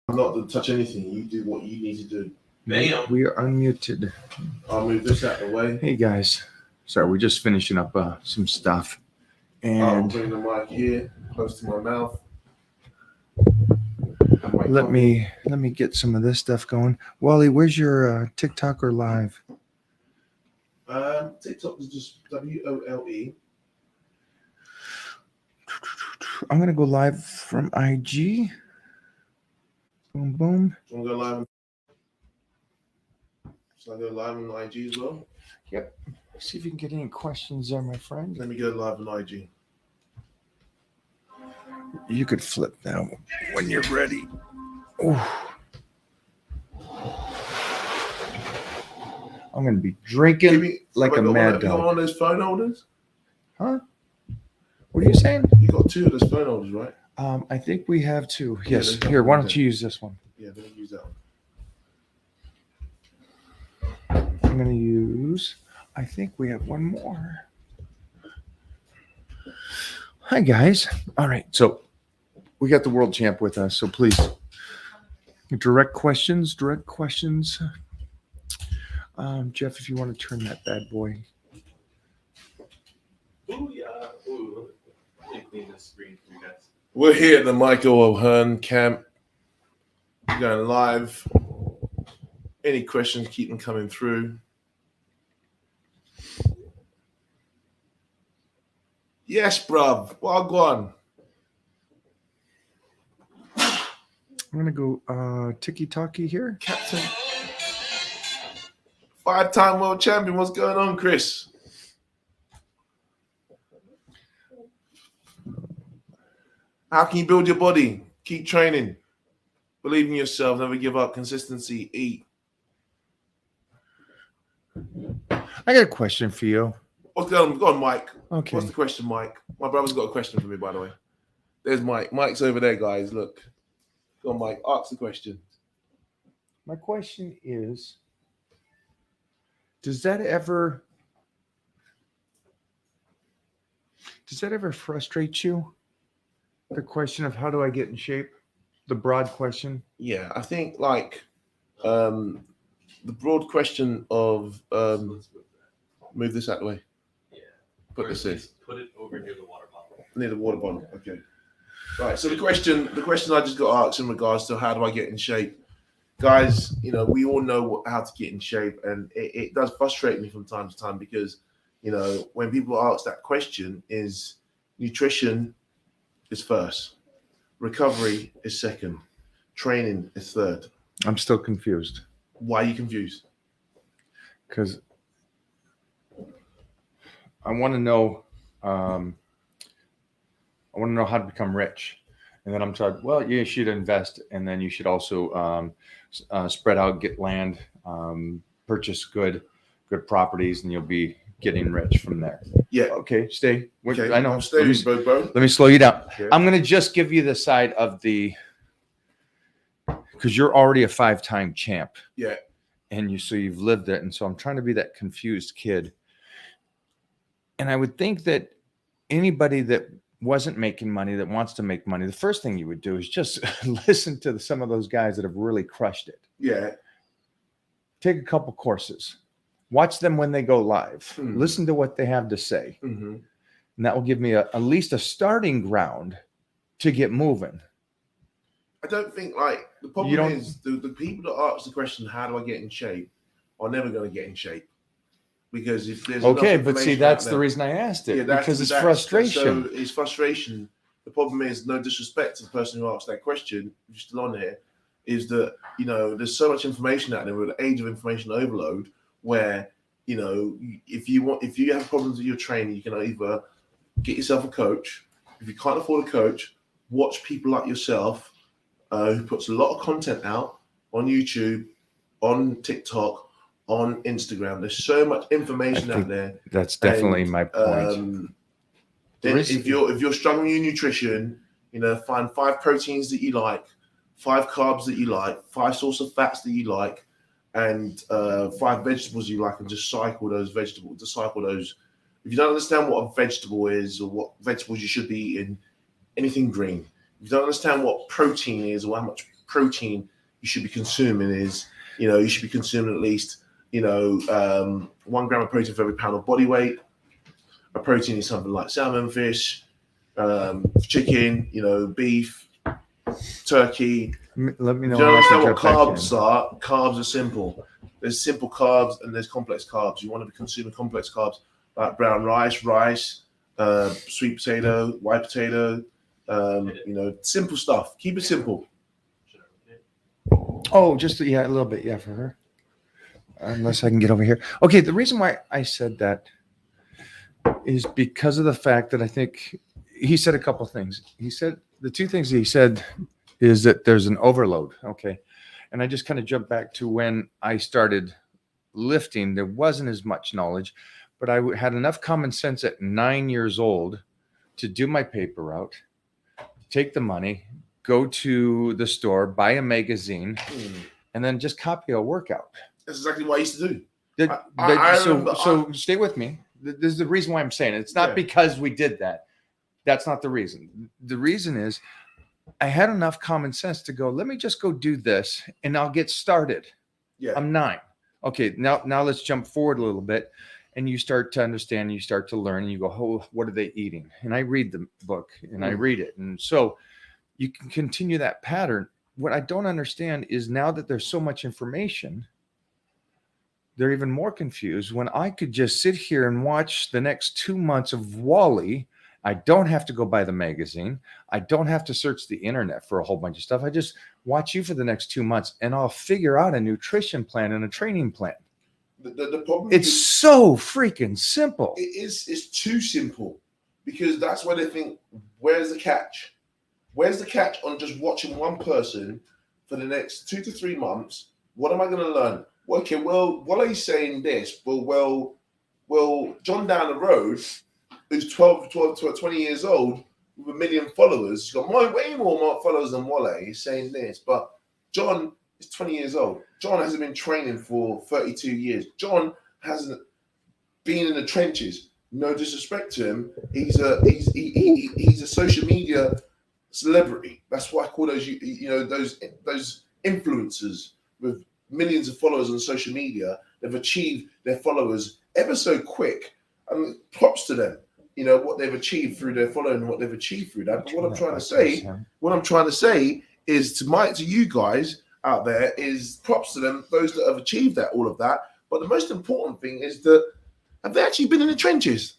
not to touch anything. You do what you need to do. Bam. We are unmuted. I'll move this out of the way. Hey guys, sorry, we're just finishing up some stuff, I'll and bring the mic here, close to my mouth. let me get some of this stuff going. Wally, where's your TikTok or live? TikTok is just WOLE. I'm gonna go live from IG. Boom, boom. Do you want to go live? Should I go live on IG as well? Yep. See if you can get any questions there, my friend. Let me go live on IG. You could flip that when you're ready. Ooh. I'm gonna be drinking like a mad dog. You got one of those phone holders? Huh? What are you saying? You got two of those phone holders, right? I think we have two. Yeah, Yes. Here, why don't you use this one? Yeah, let me use that one. I'm gonna use. I think we have one more. Hi guys. All right, so we got the world champ with us, so please direct questions. Jeff, if you want to turn that bad boy. Ooh, yeah. Ooh, let me clean this screen for you guys. We're here at the Michael O'Hearn camp. We're going live. Any questions, keep them coming through. Yes, bruv. Wagwan. I'm gonna go tiki-taki here. Captain. 5-time world champion. What's going on, Chris? How can you build your body? Keep training. Believe in yourself. Never give up. Consistency. Eat. I got a question for you. What's going on? Go on, Mike. Okay. What's the question, Mike? My brother's got a question for me, by the way. There's Mike. Mike's over there, guys. Look. Go on, Mike. Ask the question. My question is, does that ever frustrate you? The question of how do I get in shape? The broad question. Yeah, I think like the broad question of move this out of the way. Yeah. Put this in. Put it over near the water bottle. Near the water bottle. Okay. Right. So the question I just got asked in regards to how do I get in shape, guys. You know, we all know how to get in shape, and it does frustrate me from time to time because, you know, when people ask that question, is nutrition is first, recovery is second, training is third. I'm still confused. Why are you confused? Because I want to know. I want to know how to become rich, and then I'm told, well, you should invest, and then you should also spread out, get land, purchase good properties, and you'll be getting rich from there. Yeah. Okay, stay. Okay. I know. I'm staying, bro. Let me slow you down. Okay. I'm going to just give you the side of because you're already a 5-time champ. Yeah. And you've lived it. And so I'm trying to be that confused kid. And I would think that anybody that wasn't making money, that wants to make money, the first thing you would do is just listen to some of those guys that have really crushed it. Yeah. Take a couple courses. Watch them when they go live. Mm-hmm. Listen to what they have to say. Mm-hmm. And that will give me at least a starting ground to get moving. I don't think like the problem is the people that ask the question, how do I get in shape, are never going to get in shape. Because if there's but see, that's the reason I asked it. Yeah, because it's frustration. So it's frustration. The problem is, no disrespect to the person who asked that question, who's still on here, is that, you know, there's so much information out there with the age of information overload where, you know, if you have problems with your training, you can either get yourself a coach. If you can't afford a coach, watch people like yourself who puts a lot of content out on YouTube, on TikTok, on Instagram. There's so much information out there. That's definitely my point. If you're struggling with nutrition, you know, find 5 proteins that you like, 5 carbs that you like, 5 sources of fats that you like, and 5 vegetables you like, and just cycle those vegetables. If you don't understand what a vegetable is or what vegetables you should be eating, anything green. If you don't understand what protein is or how much protein you should be consuming is, you should be consuming at least, 1 gram of protein for every pound of body weight. A protein is something like salmon, fish, chicken, beef, turkey. Let me know. Do you when I can understand what jump back carbs in. are? Carbs are simple. There's simple carbs and there's complex carbs. You want to be consuming complex carbs like brown rice, sweet potato, white potato, simple stuff. Keep it simple. Oh, just a little bit, for her. Unless I can get over here. Okay, the reason why I said that is because of the fact that I think he said a couple things. He said the two things he said is that there's an overload. Okay, and I just kind of jumped back to when I started lifting. There wasn't as much knowledge, but I had enough common sense at 9 years old to do my paper route, take the money, go to the store, buy a magazine, and then just copy a workout. That's exactly what I used to do. So stay with me. This is the reason why I'm saying it. It's not because we did that. That's not the reason. The reason is I had enough common sense to go, let me just go do this and I'll get started. Yeah. I'm 9. Okay, now let's jump forward a little bit. And you start to understand, you start to learn, and you go, oh, what are they eating? And I read the book and I read it. And so you can continue that pattern. What I don't understand is now that there's so much information, they're even more confused when I could just sit here and watch the next 2 months of Wally. I don't have to go buy the magazine. I don't have to search the internet for a whole bunch of stuff. I just watch you for the next 2 months and I'll figure out a nutrition plan and a training plan. The problem It's so freaking simple. It's too simple because that's why they think, where's the catch? Where's the catch on just watching one person for the next 2 to 3 months? What am I going to learn? Okay, well, while he's saying this, well, John down the road, who's 20 years old, with 1 million followers, he's got way more followers than Wale. He's saying this, but John is 20 years old. John hasn't been training for 32 years. John hasn't been in the trenches. No disrespect to him, he's a social media celebrity. That's why I call those those influencers with millions of followers on social media. They've achieved their followers ever so quick. I mean, props to them. What they've achieved through their following and what they've achieved through that. But what I'm trying to say is to you guys out there is props to them, those that have achieved all of that. But the most important thing is that have they actually been in the trenches?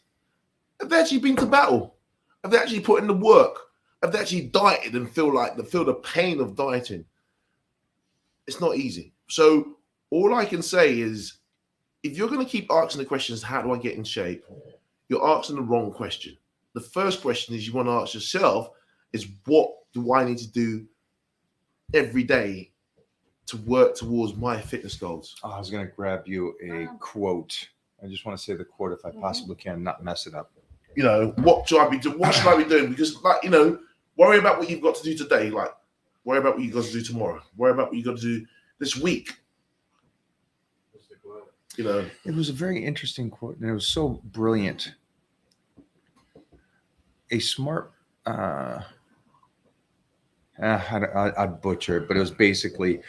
Have they actually been to battle? Have they actually put in the work? Have they actually dieted and feel the pain of dieting? It's not easy. So all I can say is, if you're going to keep asking the questions, how do I get in shape? You're asking the wrong question. The first question is you want to ask yourself is, what do I need to do every day to work towards my fitness goals? I was going to grab you a quote. I just want to say the quote if I possibly can, not mess it up. What should I be doing? What should I be doing? Because, worry about what you've got to do today. Worry about what you've got to do tomorrow. Worry about what you've got to do this week. It was a very interesting quote, and it was so brilliant. A smart, I'd butcher it, but it was basically,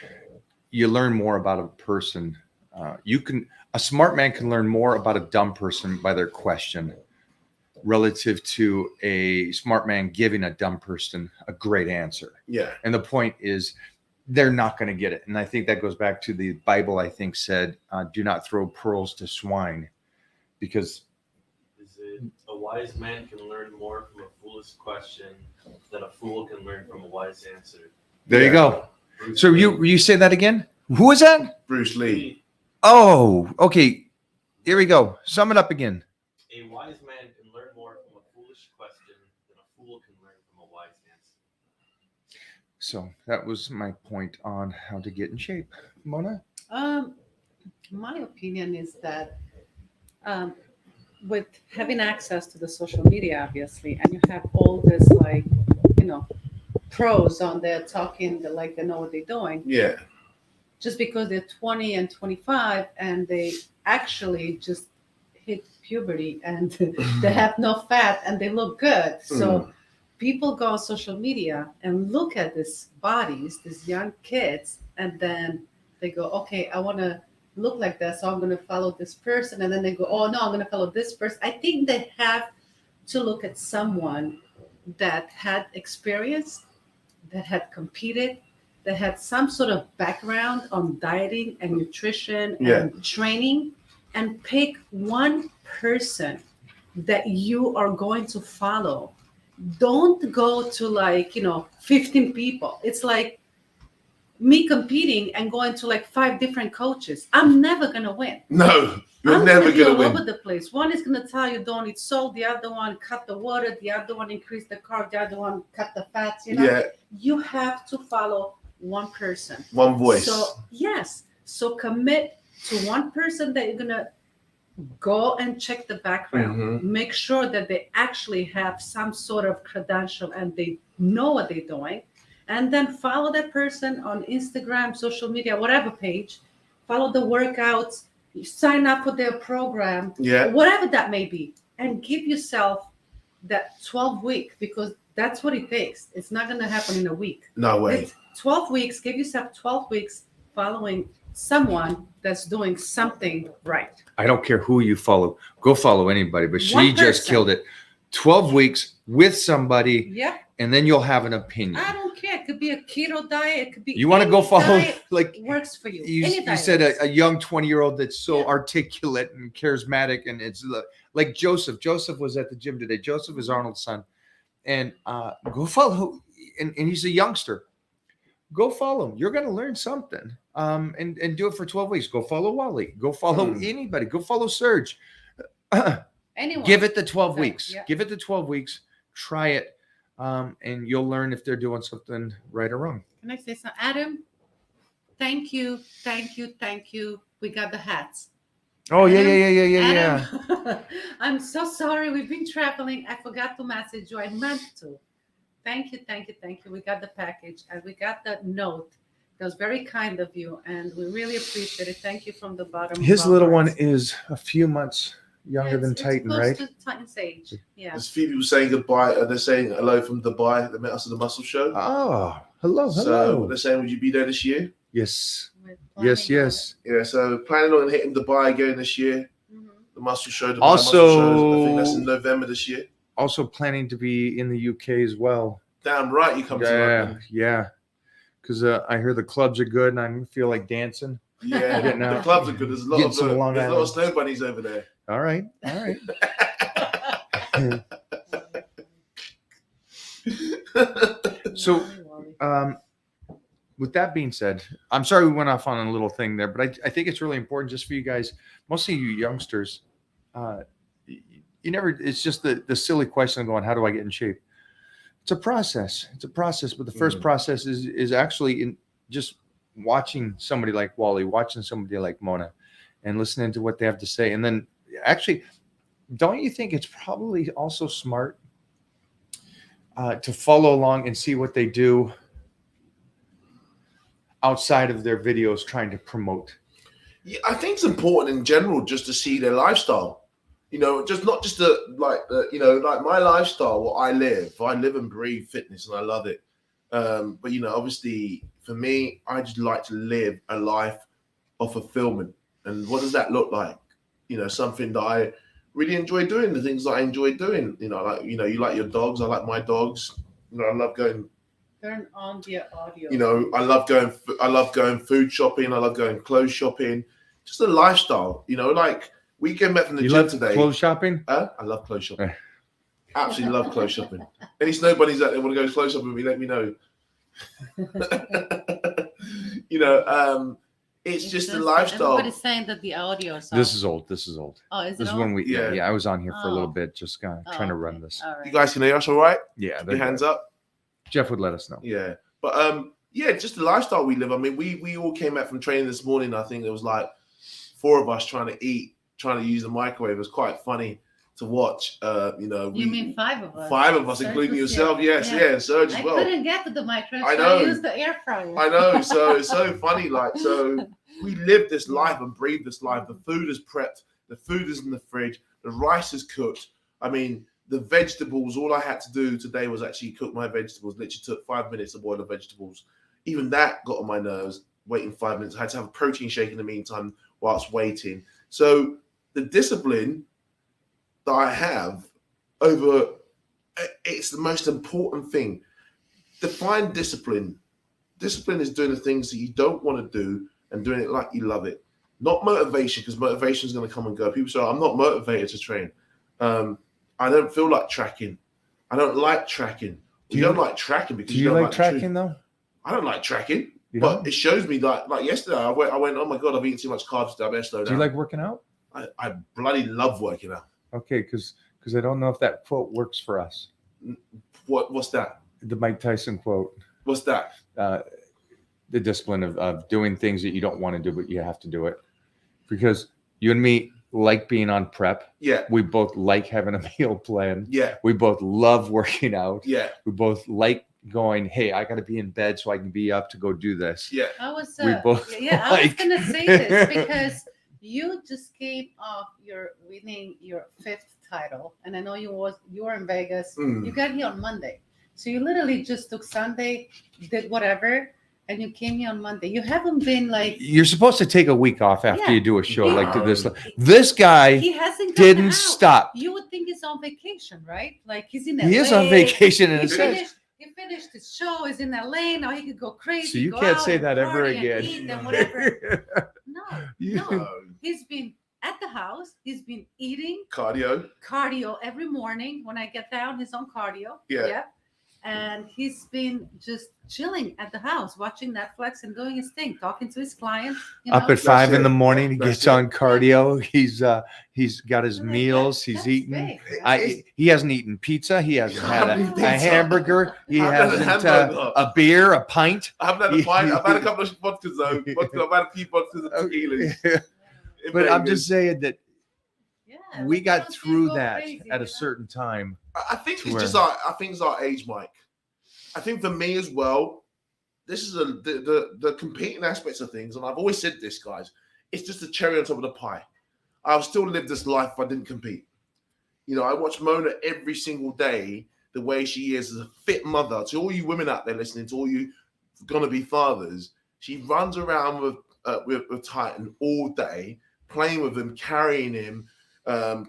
you learn more about a person. A smart man can learn more about a dumb person by their question, relative to a smart man giving a dumb person a great answer. Yeah. And the point is, they're not going to get it. And I think that goes back to the Bible, I think said, do not throw pearls to swine, because a wise man can learn more from a foolish question than a fool can learn from a wise answer. There you go. So you say that again? Who is that? Bruce Lee. Oh, okay. Here we go. Sum it up again. A wise man can learn more from a foolish question than a fool can learn from a wise answer. So that was my point on how to get in shape. Mona? My opinion is that with having access to the social media, obviously, and you have all this pros on there talking they know what they're doing. Yeah. Just because they're 20 and 25 and they actually just hit puberty and they have no fat and they look good. So people go on social media and look at these bodies, these young kids, and then they go, okay, I want to look like that, so I'm going to follow this person. And then they go, oh no, I'm going to follow this person. I think they have to look at someone that had experience, that had competed, that had some sort of background on dieting and nutrition and training, and pick one person that you are going to follow. Don't go to 15 people. It's like me competing and going to 5 different coaches. I'm never going to win. No, you're I'm never gonna be going to all win. over the place. One is going to tell you don't eat salt. The other one cut the water. The other one increase the carb. The other one cut the fats. Yeah, You have to follow one person. one voice. So yes. So commit to one person that you're going to go and check the background. Mhm. Make sure that they actually have some sort of credential and they know what they're doing. And then follow that person on Instagram, social media, whatever page. Follow the workouts. Sign up for their program, Yeah, whatever that may be, and give yourself that 12 week, because that's what it takes. It's not going to happen in a week. no way. It's 12 weeks. Give yourself 12 weeks following someone that's doing something right. I don't care who you follow. Go follow anybody. But she One just person. killed it. 12 weeks with somebody, Yeah, and then you'll have an opinion. I don't care. It could be a keto diet. It could be. You want to any go follow, diet like works for you. you, Any you diet said, works. a young 20-year-old that's so Yeah. articulate and charismatic. And it's like Joseph. Joseph was at the gym today. Joseph is Arnold's son. And go follow. And he's a youngster. Go follow him. You're going to learn something. And do it for 12 weeks. Go follow Wally. Go follow anybody. Go follow Serge. Anyone. Give it the 12 Okay, weeks. yeah. Give it the 12 weeks. Try it. And you'll learn if they're doing something right or wrong. Can I say something? Adam, thank you. We got the hats. Oh, yeah. Adam, I'm so sorry. We've been traveling. I forgot to message you. I meant to. Thank you. We got the package and we got the note. That was very kind of you, and we really appreciate it. Thank you from the bottom. His of our little one hearts. is a few months younger than It's Titan, close right? to Titan's age. Yeah. There's a few people saying goodbye. They're saying hello from Dubai. They met us at the Muscle Show. Oh, hello. So they're saying, would you be there this year? Yes. We're planning on it. Yes. Yeah, so planning on hitting Dubai again this year. Mhm. The Muscle Show. Dubai Also- Muscle Show. I think that's in November this year. Also planning to be in the UK as well. Damn right, you come to Yeah. London. Yeah. Because I hear the clubs are good and I feel like dancing. Yeah, Getting the out. clubs are good. There's a lot Getting of some Long there's a lot of Island. snow bunnies over there. All right. All right. So, with that being said, I'm sorry we went off on a little thing there, but I think it's really important just for you guys, mostly you youngsters. You never, it's just the silly question of going, how do I get in shape? It's a process. It's a process. But the first process is actually in just watching somebody like Wally, watching somebody like Mona, and listening to what they have to say. And then actually, don't you think it's probably also smart to follow along and see what they do outside of their videos trying to promote? Yeah, I think it's important in general just to see their lifestyle. You know, just not just like my lifestyle, what I live and breathe fitness, and I love it. But you know, obviously, for me, I just like to live a life of fulfillment. And what does that look like? You know, something that I really enjoy doing, the things that I enjoy doing. You know, like you like your dogs, I like my dogs. You know, I love going. Turn on the audio. You know, I love going food shopping. I love going clothes shopping. Just a lifestyle. You know, like we came back from the You gym love today. clothes shopping? I love clothes shopping. Absolutely love clothes shopping. Any snow bunnies out there want to go clothes shopping with me, let me know. You know, it's just a lifestyle. Everybody's saying that the audio is off. This is old. This is old. Oh, is This it is on? when we, Yeah. yeah, I was on here for a little Oh. bit, just kind of Oh, trying to okay. run this. All right. You guys can hear us all right? Yeah, Keep your hands up. Jeff would let us know. Yeah. But yeah, just the lifestyle we live. I mean, we all came back from training this morning. I think there was like 4 of us trying to eat, trying to use the microwave. It was quite funny to watch. You know, You mean 5 of us? 5 of us, Serge including was yourself. here. Yes, yeah, and Serge I as well. couldn't get to the microwave, I so know. I used the air fryer. I know. So it's so funny. Like, so we live this life and breathe this life. The food is prepped. The food is in the fridge. The rice is cooked. I mean, the vegetables, all I had to do today was actually cook my vegetables. Literally took 5 minutes to boil the vegetables. Even that got on my nerves, waiting 5 minutes. I had to have a protein shake in the meantime whilst waiting. So the discipline that I have over, it's the most important thing. Define discipline. Discipline is doing the things that you don't want to do and doing it like you love it. Not motivation, because motivation is going to come and go. People say, I'm not motivated to train. I don't feel like tracking. I don't like tracking. You don't like tracking because Do you don't like the tracking truth. though? I don't like tracking, You but don't? it shows me like yesterday. I went. Oh my god, I've eaten too much carbs today. I better slow Do down. you like working out? I bloody love working out. Okay, because I don't know if that quote works for us. What's that? The Mike Tyson quote. What's that? The discipline of doing things that you don't want to do, but you have to do it. Because you and me like being on prep. Yeah, We both like having a meal plan. yeah, We both love working out. yeah, We both like going, hey, I got to be in bed so I can be up to go do this. yeah. I was We both I was like- gonna say this because you just came off your winning your 5th title, and I know you were in Vegas. Mm. You got here on Monday, so you literally just took Sunday, did whatever, and you came here on Monday. You haven't been like You're supposed to take a week off after Yeah. you do a show like Yeah. this. This guy he hasn't gotten didn't out. stop. You would think he's on vacation, right? Like he's in LA. He is on vacation in He a sense. finished his show. He's in LA now. He could go crazy. So you go can't out say and that ever party and again. eat and whatever. No, You- no. No. He's been at the house. He's been eating Cardio. cardio every morning. When I get down, he's on cardio. Yeah. And he's been just chilling at the house, watching Netflix and doing his thing, talking to his clients. You Up know? at 5 in it. the morning, he That's gets it. on cardio. He's got his I'm like, meals. that's He's eaten. big, right? He hasn't eaten pizza. He hasn't had a Pizza. hamburger. He I've had a hasn't hamburger. a beer, a pint. I haven't had a pint. I've had a couple of vodkas though. I've had a few vodkas and tequilas. in But I'm Vegas. just saying that Yeah, we like, got those through people that crazy, at you a know? certain time. I think to it's where- just I think it's our age, Mike. I think for me as well, this is the competing aspects of things, and I've always said this, guys. It's just a cherry on top of the pie. I'll still live this life if I didn't compete. You know, I watch Mona every single day, the way she is as a fit mother. To all you women out there listening, to all you gonna be fathers, she runs around with Titan all day, playing with him, carrying him,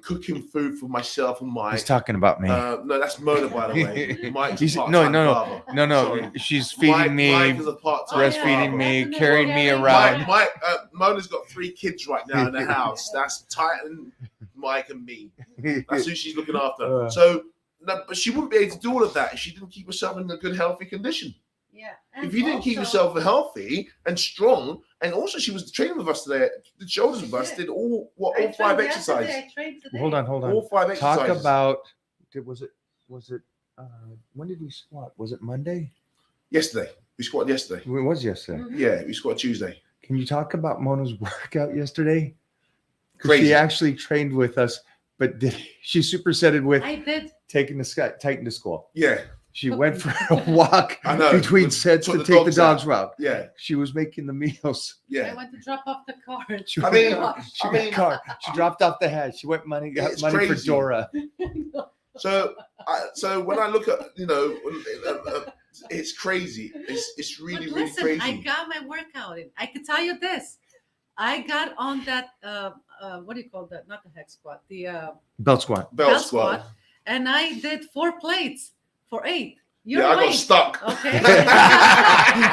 cooking food for myself and Mike. He's talking about me. No, that's Mona, by the way. Mike's He's- a no, part-time no, father. no. Sorry. She's feeding me, Mike is a part-time breastfeeding father. me, Definitely carrying me carrying around. Mona's got 3 kids right now in the house. That's Titan, Mike, and me. That's who she's looking after. Uh. So, no, but she wouldn't be able to do all of that if she didn't keep herself in a good, healthy condition. Yeah. If you didn't keep also- yourself healthy and strong, and also she was training with us today, did shoulders with us, did all I 5 trained exercises. yesterday, I trained today. Hold on. All 5 exercises. Talk about. Was it? When did we squat? Was it Monday? yesterday. We squatted yesterday. It was yesterday. Mhm. Yeah, we squatted Tuesday. Can you talk about Mona's workout yesterday? 'Cause Crazy. She actually trained with us, but she supersetted with I did. taking the Titan to school. Yeah, She went for a walk I know. between We sets took to the take the dogs dogs out. yeah, She was making the meals. I yeah. went to drop off the car. She I mean, went car. She dropped off the hat. She went got It's money for crazy. Dora. So, so when I look at it's crazy. It's really But really listen, crazy. I got my workout in. I can tell you this. I got on that what do you call that? Not the hex squat, the Belt squat. Belt squat. and I did 4 plates for 8. Your Yeah, I got weight. stuck. Okay.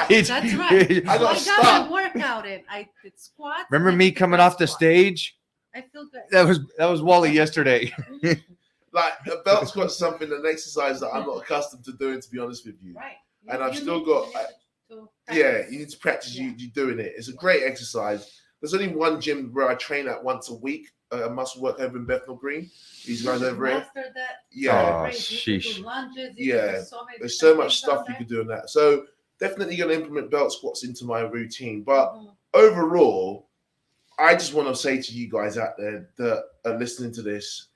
It's- That's right. I I got got stuck. my workout in. I did squats. Remember and I me did coming belt off the squat. stage? I feel good. That was Wally yesterday. Like a belt squat's something, an exercise that I'm not accustomed to doing, to be honest with you. Right. And I've You still need got- to Yeah, practice. you need to practice Yeah. you doing it. It's a great exercise. There's only one gym where I train at once a week, muscle work over in Bethnal Green. These guys over here. Master that. Yeah. Oh, Great. You can do sheesh. lunges, you can Yeah, do so many There's so different much things stuff on you there. could do in that. So definitely going to implement belt squats into my routine. But Mhm. overall, I just want to say to you guys out there that are listening to this,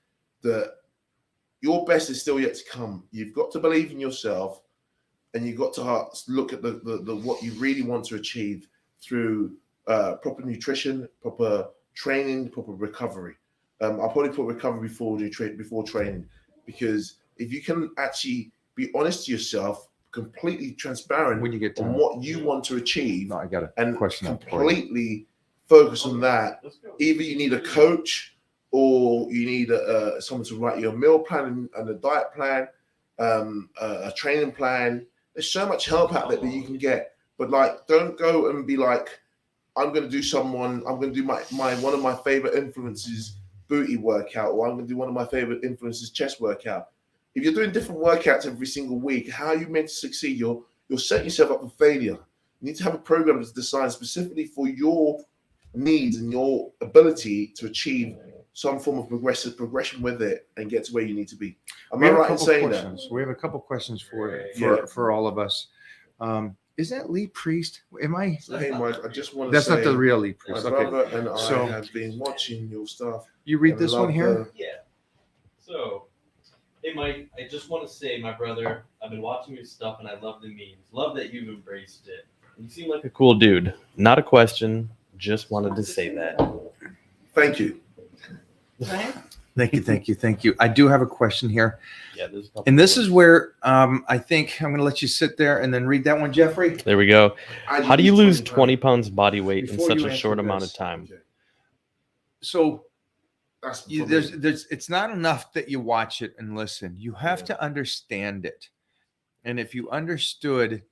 that your best is still yet to come. You've got to believe in yourself, and you've got to look at the what you really want to achieve through proper nutrition, proper training, proper recovery. I'll probably put recovery before training, because if you can actually be honest to yourself, completely transparent When you get on time. what you want to achieve, No, I got a and question up for you. completely focus on that, Let's go. either you need a coach or you need someone to write your meal plan and a diet plan, a training plan. There's so much help out there that you can get, but like, don't go and be like, I'm going to do my one of my favorite influences booty workout, or I'm going to do one of my favorite influences chest workout. If you're doing different workouts every single week, how are you meant to succeed? You'll set yourself up for failure. You need to have a program that's designed specifically for your needs and your ability to achieve some form of progression with it and get to where you need to be. Am We I have a right in couple saying questions. We have a couple questions for Yeah. for all of us. Is that Lee Priest? Am I? that? Hey, Mike, I just want to That's say not the real Lee my Priest. Okay. brother and I So- have been watching your stuff. You read and I this one love here? Yeah. So, hey Mike, I just want to say, my brother, I've been watching your stuff and I love the memes. Love that you've embraced it. You seem like a cool dude. Not a question. Just wanted to say that. Thank you. Right? Thank you. I do have a question here, Yeah, there's a couple and this more. is where I think I'm going to let you sit there and then read that one, Jeffrey. There we go. I How do you lose 20 pounds. pounds body weight in Before such you a answer short amount this, of time? Okay. So That's you, for me. there's it's not enough that you watch it and listen. You have Yeah. to understand it, and if you understood,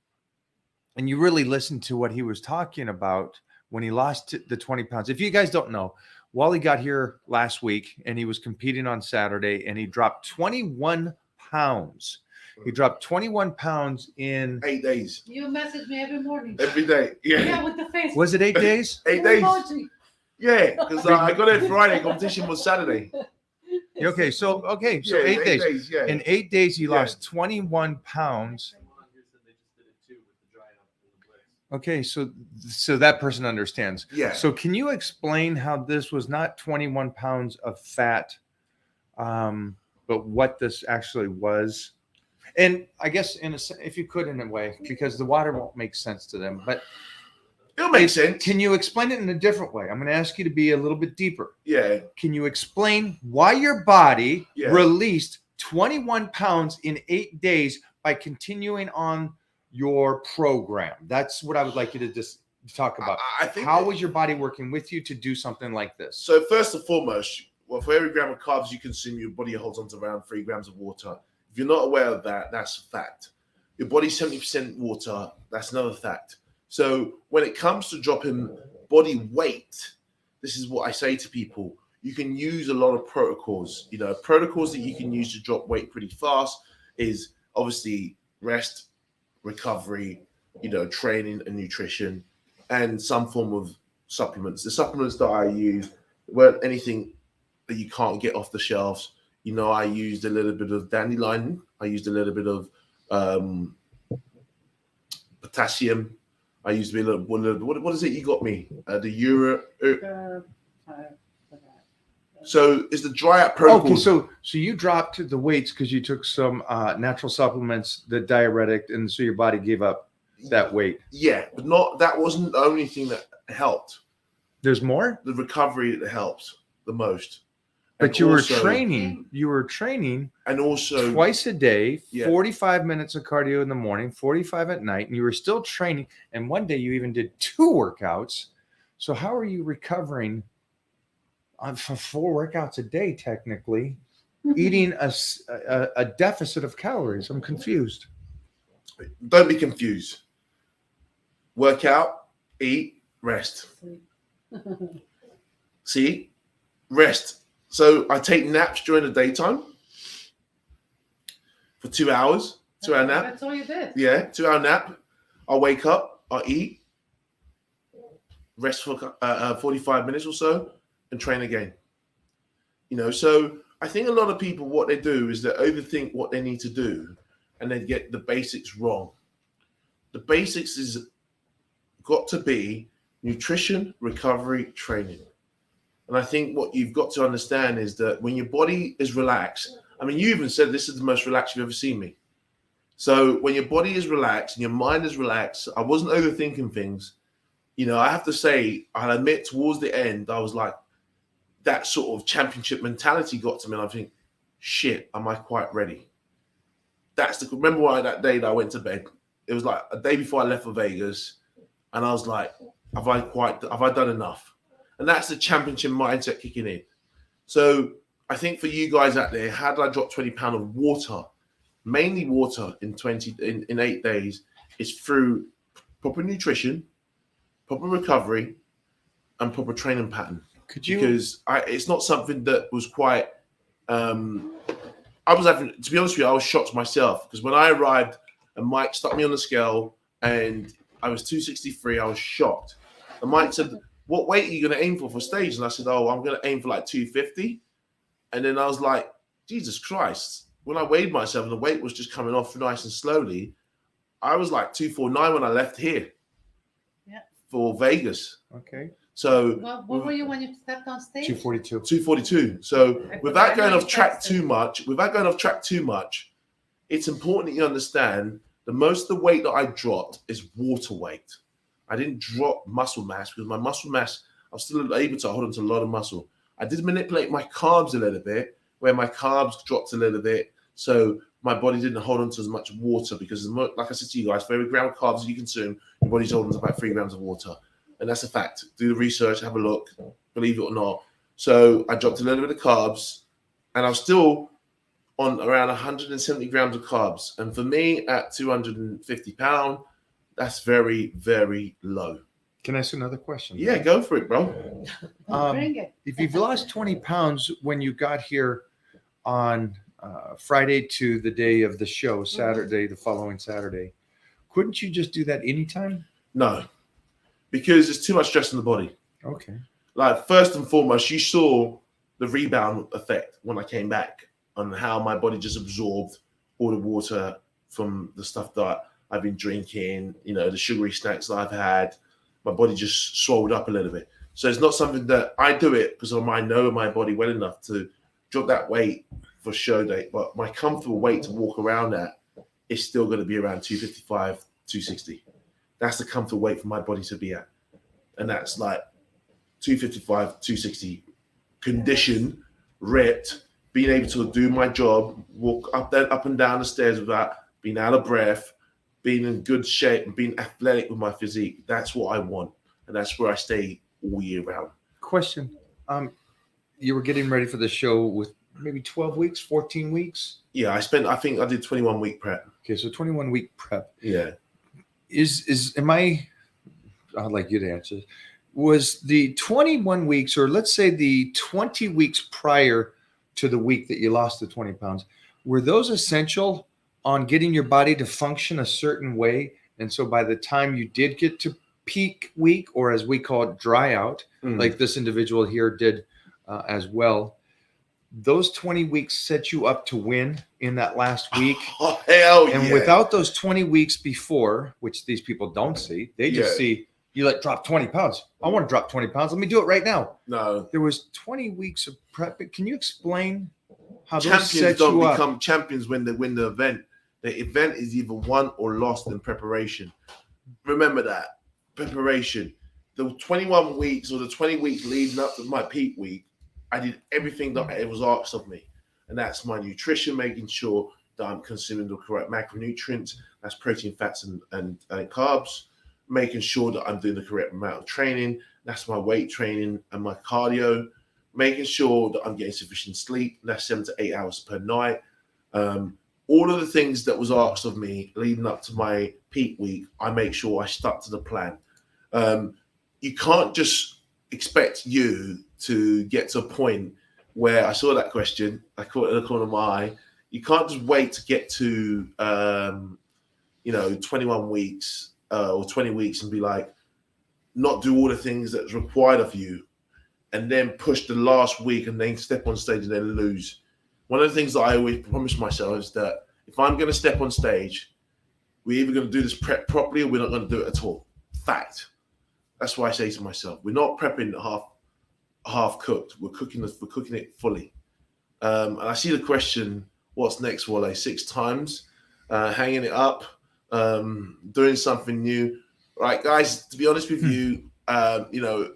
and you really listened to what he was talking about when he lost the 20 pounds. If you guys don't know, Wally got here last week and he was competing on Saturday and he dropped 21 pounds. He dropped 21 pounds in, 8 days. You message me every morning. Every day. Yeah. Yeah, with the face. was it 8 days? 8 days. Emoji. Yeah, because I got it Friday. Competition was Saturday. Okay, so Yeah, 8 days. Yeah. In 8 days, he Yeah. lost 21 pounds. Okay, so that person understands. Yeah. So can you explain how this was not 21 pounds of fat, but what this actually was? And I guess if you could in a way, because the water won't make sense to them, but It'll make sense. can you explain it in a different way? I'm going to ask you to be a little bit deeper. Yeah. Can you explain why your body Yeah. released 21 pounds in 8 days by continuing on your program? That's what I would like you to just talk about. I think How that- was your body working with you to do something like this? So first and foremost, well, for every gram of carbs you consume, your body holds on to around 3 grams of water. If you're not aware of that, that's a fact. Your body's 70% water. That's another fact. So when it comes to dropping body weight, this is what I say to people. You can use a lot of protocols. You know, protocols that you can use to drop weight pretty fast is obviously rest, recovery, you know, training and nutrition, and some form of supplements. The supplements that I use weren't anything that you can't get off the shelves. You know, I used a little bit of dandelion. I used a little bit of potassium. I used a little. What is it you got me? The Euro. So is the dry out protocol? Okay, so you dropped the weights because you took some natural supplements, the diuretic, and so your body gave up that weight. Yeah, but not that wasn't the only thing that helped. There's more, The recovery that helped the most. but And you were also- training. You were training and also twice a day, Yeah. 45 minutes of cardio in the morning, 45 at night, and you were still training. And one day you even did 2 workouts. So how are you recovering for 4 workouts a day, technically, eating a deficit of calories? I'm confused. don't be confused. Work out, eat, rest. See, rest. So I take naps during the daytime for 2 hours. 2 hour nap. That's all you did. Yeah, 2 hour nap. I'll wake up, I'll eat, rest for 45 minutes or so, and train again. You know, so I think a lot of people, what they do is they overthink what they need to do and they get the basics wrong. The basics is got to be nutrition, recovery, training. And I think what you've got to understand is that when your body is relaxed, I mean, you even said this is the most relaxed you've ever seen me. So when your body is relaxed and your mind is relaxed, I wasn't overthinking things. You know, I have to say, I'll admit towards the end, I was like, that sort of championship mentality got to me. And I think, shit, am I quite ready? Remember why that day that I went to bed? It was like a day before I left for Vegas, and I was like, have I done enough? And that's the championship mindset kicking in. So I think for you guys out there, how did I drop 20 pounds of water? Mainly water in 8 days is through proper nutrition, proper recovery, and proper training pattern. Because it's not something that was quite. I was having, to be honest with you, I was shocked myself because when I arrived and Mike stuck me on the scale and I was 263, I was shocked. And Mike said, "What weight are you going to aim for stage?" And I said, "Oh, I'm going to aim for like 250." And then I was like, Jesus Christ. When I weighed myself and the weight was just coming off nice and slowly, I was like 249 when I left here for Vegas. Okay. So what were you when you stepped on stage? 242. 242. So without going off track too much, it's important that you understand the most of the weight that I dropped is water weight. I didn't drop muscle mass because my muscle mass, I was still able to hold on to a lot of muscle. I did manipulate my carbs a little bit, where my carbs dropped a little bit, so my body didn't hold on to as much water because, like I said to you guys, for every gram of carbs you consume, your body's holding to about 3 grams of water. And that's a fact. Do the research, have a look, believe it or not. So I dropped a little bit of carbs, and I was still on around 170 grams of carbs. And for me, at 250 pounds, that's very, very low. Can I ask another question? Yeah, go for it, bro. Bring it. If you've lost 20 pounds when you got here on Friday to the day of the show, Saturday, the following Saturday, couldn't you just do that anytime? No, because it's too much stress on the body. Okay. Like, first and foremost, you saw the rebound effect when I came back on how my body just absorbed all the water from the stuff that I've been drinking, the sugary snacks that I've had. My body just swelled up a little bit. So it's not something that I do it because I know my body well enough to drop that weight for show day. But my comfortable weight to walk around at is still going to be around 255, 260. That's the comfortable weight for my body to be at. And that's like 255, 260, conditioned, ripped, being able to do my job, walk up and down the stairs without being out of breath, being in good shape and being athletic with my physique. That's what I want. And that's where I stay all year round. Question. You were getting ready for the show with maybe 12 weeks, 14 weeks? Yeah, I think I did 21 week prep. Okay, so 21 week prep. Yeah. I'd like you to answer. Was the 21 weeks, or let's say the 20 weeks prior to the week that you lost the 20 pounds, were those essential on getting your body to function a certain way? And so by the time you did get to peak week, or as we call it, dry out, like this individual here did as well, those 20 weeks set you up to win in that last week. Oh, hell yeah. And without those 20 weeks before, which these people don't see, they just see you drop 20 pounds. I want to drop 20 pounds. Let me do it right now. No. There was 20 weeks of prep. Can you explain how those Champions set don't you up? become champions when they win the event. The event is either won or lost in preparation. Remember that. Preparation. The 21 weeks or the 20 weeks leading up to my peak week, I did everything that it was asked of me. And that's my nutrition, making sure that I'm consuming the correct macronutrients. That's protein, fats, and carbs. Making sure that I'm doing the correct amount of training. That's my weight training and my cardio. Making sure that I'm getting sufficient sleep. That's 7 to 8 hours per night. All of the things that was asked of me leading up to my peak week, I make sure I stuck to the plan. You can't just expect you to get to a point where I saw that question, I caught it in the corner of my eye. You can't just wait to get to 21 weeks or 20 weeks and be like, not do all the things that's required of you, and then push the last week and then step on stage and then lose. One of the things that I always promise myself is that if I'm going to step on stage, we're either going to do this prep properly or we're not going to do it at all. Fact. That's why I say to myself, we're not prepping half cooked. We're cooking it fully. And I see the question, what's next, Wale? 6 times, hanging it up, doing something new. Right, guys, to be honest with you,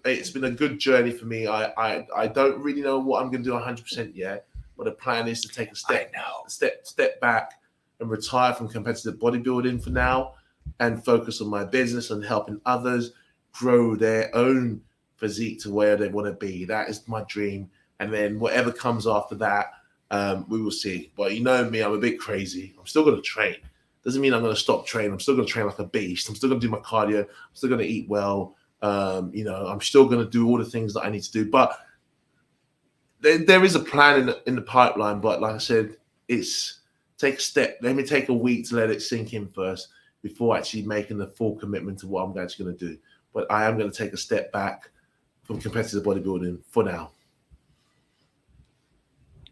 it's been a good journey for me. I don't really know what I'm going to do 100% yet. but the plan is to take a step back and retire from competitive bodybuilding for now and focus on my business and helping others grow their own physique to where they want to be. That is my dream. And then whatever comes after that, we will see. But you know me, I'm a bit crazy. I'm still going to train. Doesn't mean I'm going to stop training. I'm still going to train like a beast. I'm still going to do my cardio. I'm still going to eat well. I'm still going to do all the things that I need to do. But there is a plan in the pipeline. But like I said, it's take a step. Let me take a week to let it sink in first before actually making the full commitment to what I'm actually going to do. But I am going to take a step back from competitive bodybuilding for now.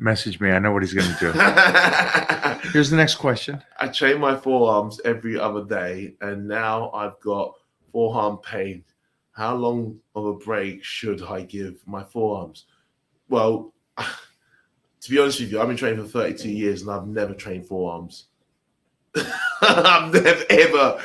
Message me. I know what he's going to do. Here's the next question. I train my forearms every other day, and now I've got forearm pain. How long of a break should I give my forearms? Well, to be honest with you, I've been training for 32 years, and I've never trained forearms. I've got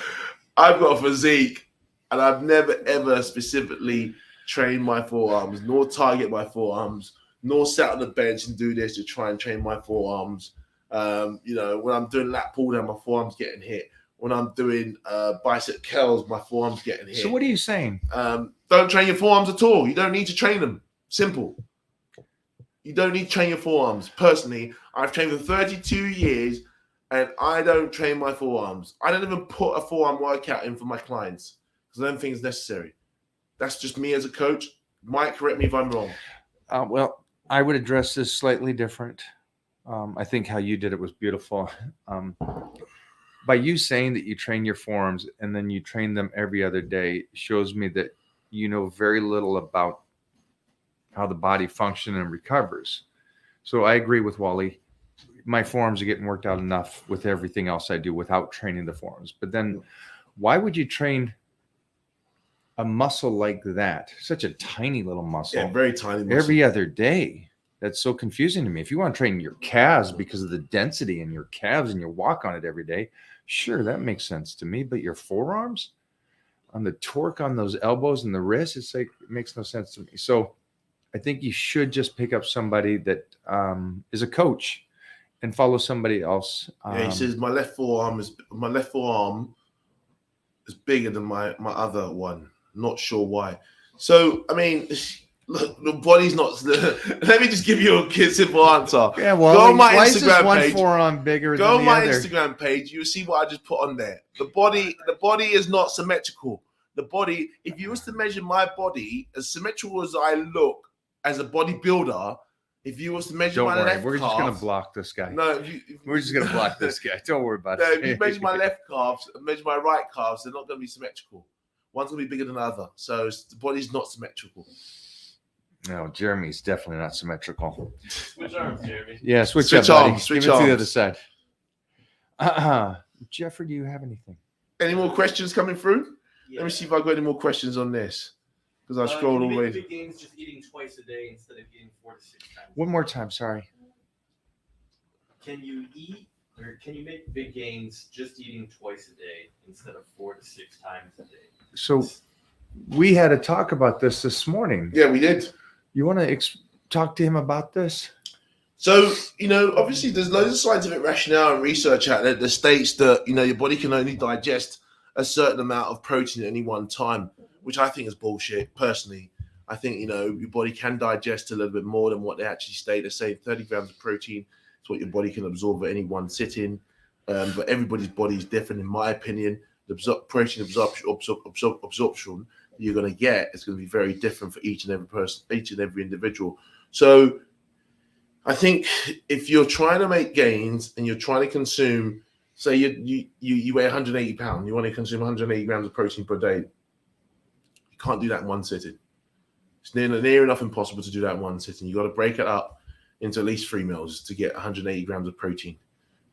a physique, and I've never, ever specifically train my forearms, nor target my forearms, nor sit on the bench and do this to try and train my forearms. When I'm doing lat pull down, my forearms getting hit. When I'm doing bicep curls, my forearms getting hit. So what are you saying? Don't train your forearms at all. You don't need to train them. Simple. You don't need to train your forearms. Personally, I've trained for 32 years and I don't train my forearms. I don't even put a forearm workout in for my clients because I don't think it's necessary. That's just me as a coach. Mike, correct me if I'm wrong. Well, I would address this slightly different. I think how you did it was beautiful. By you saying that you train your forearms and then you train them every other day shows me that you know very little about how the body functions and recovers. So I agree with Wally. My forearms are getting worked out enough with everything else I do without training the forearms. But then why would you train a muscle like that, such a tiny little muscle, Yeah, very tiny muscle. every other day? That's so confusing to me. If you want to train your calves because of the density in your calves and you walk on it every day, sure, that makes sense to me. But your forearms, on the torque on those elbows and the wrists, it's like it makes no sense to me. So I think you should just pick up somebody that is a coach and follow somebody else. He says my left forearm is bigger than my other one. Not sure why. So I mean, look, the body's not. Let me just give you a simple answer. Yeah, well, go on my why is this Instagram one page. forearm bigger Go than on the my other? Instagram page. You will see what I just put on there. The body is not symmetrical. The body, if you was to measure my body as symmetrical as I look as a bodybuilder, if you was to measure Don't my worry, left we're calf, just gonna block this guy. No, We're just gonna block this guy. Don't worry about No, it. if you measure my left calves and measure my right calves, they're not going to be symmetrical. One's going to be bigger than the other. So the body's not symmetrical. No, Jeremy's definitely not symmetrical. Switch arms, Jeremy. Yeah, switch Switch up, buddy. arms, switch Give it to the arms. other side. Jeffrey, do you have anything? Any more questions coming through? Yeah. Let me see if I've got any more questions on this. Because I scrolled all the way. Big gains just eating twice a day instead of eating 4 to 6 times. One more time, sorry. Can you eat or can you make big gains just eating twice a day instead of 4 to 6 times a day? So we had a talk about this morning. Yeah, we did. You want to talk to him about this? So, obviously there's loads of scientific rationale and research out there that states that, your body can only digest a certain amount of protein at any one time, which I think is bullshit, personally. I think, your body can digest a little bit more than what they actually state. They say 30 grams of protein is what your body can absorb at any one sitting. But everybody's body is different, in my opinion. The protein absorption you're going to get is going to be very different for each and every person, each and every individual. So I think if you're trying to make gains and you're trying to consume, say you weigh 180 pounds, you want to consume 180 grams of protein per day, you can't do that in one sitting. It's near enough impossible to do that in one sitting. You got to break it up into at least 3 meals to get 180 grams of protein.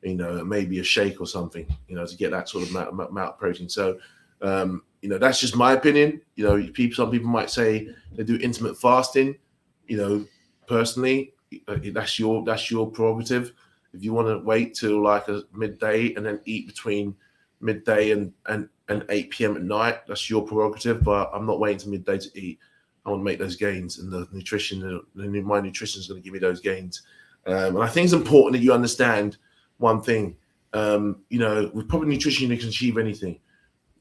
Maybe a shake or something, to get that sort of amount of protein. So, that's just my opinion. Some people might say they do intermittent fasting. Personally, that's your prerogative. If you want to wait till like a midday and then eat between midday and 8 p.m. at night, that's your prerogative. But I'm not waiting till midday to eat. I want to make those gains, and my nutrition is going to give me those gains. And I think it's important that you understand one thing. With proper nutrition, you can achieve anything.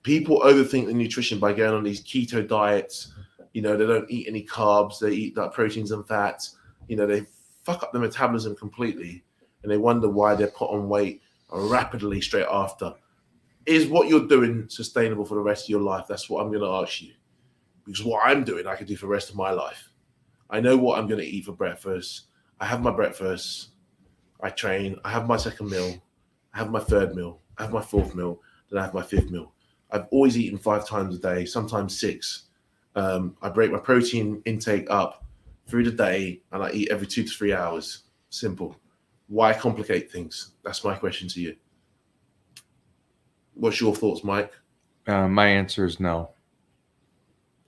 People overthink the nutrition by going on these keto diets. They don't eat any carbs. They eat like proteins and fats. They fuck up the metabolism completely, and they wonder why they're put on weight rapidly straight after. Is what you're doing sustainable for the rest of your life? That's what I'm going to ask you. Because what I'm doing, I can do for the rest of my life. I know what I'm going to eat for breakfast. I have my breakfast. I train. I have my second meal. I have my third meal. I have my fourth meal. Then I have my fifth meal. I've always eaten 5 times a day, sometimes 6. I break my protein intake up through the day, and I eat every 2 to 3 hours. Simple. Why complicate things? That's my question to you. What's your thoughts, Mike? My answer is no.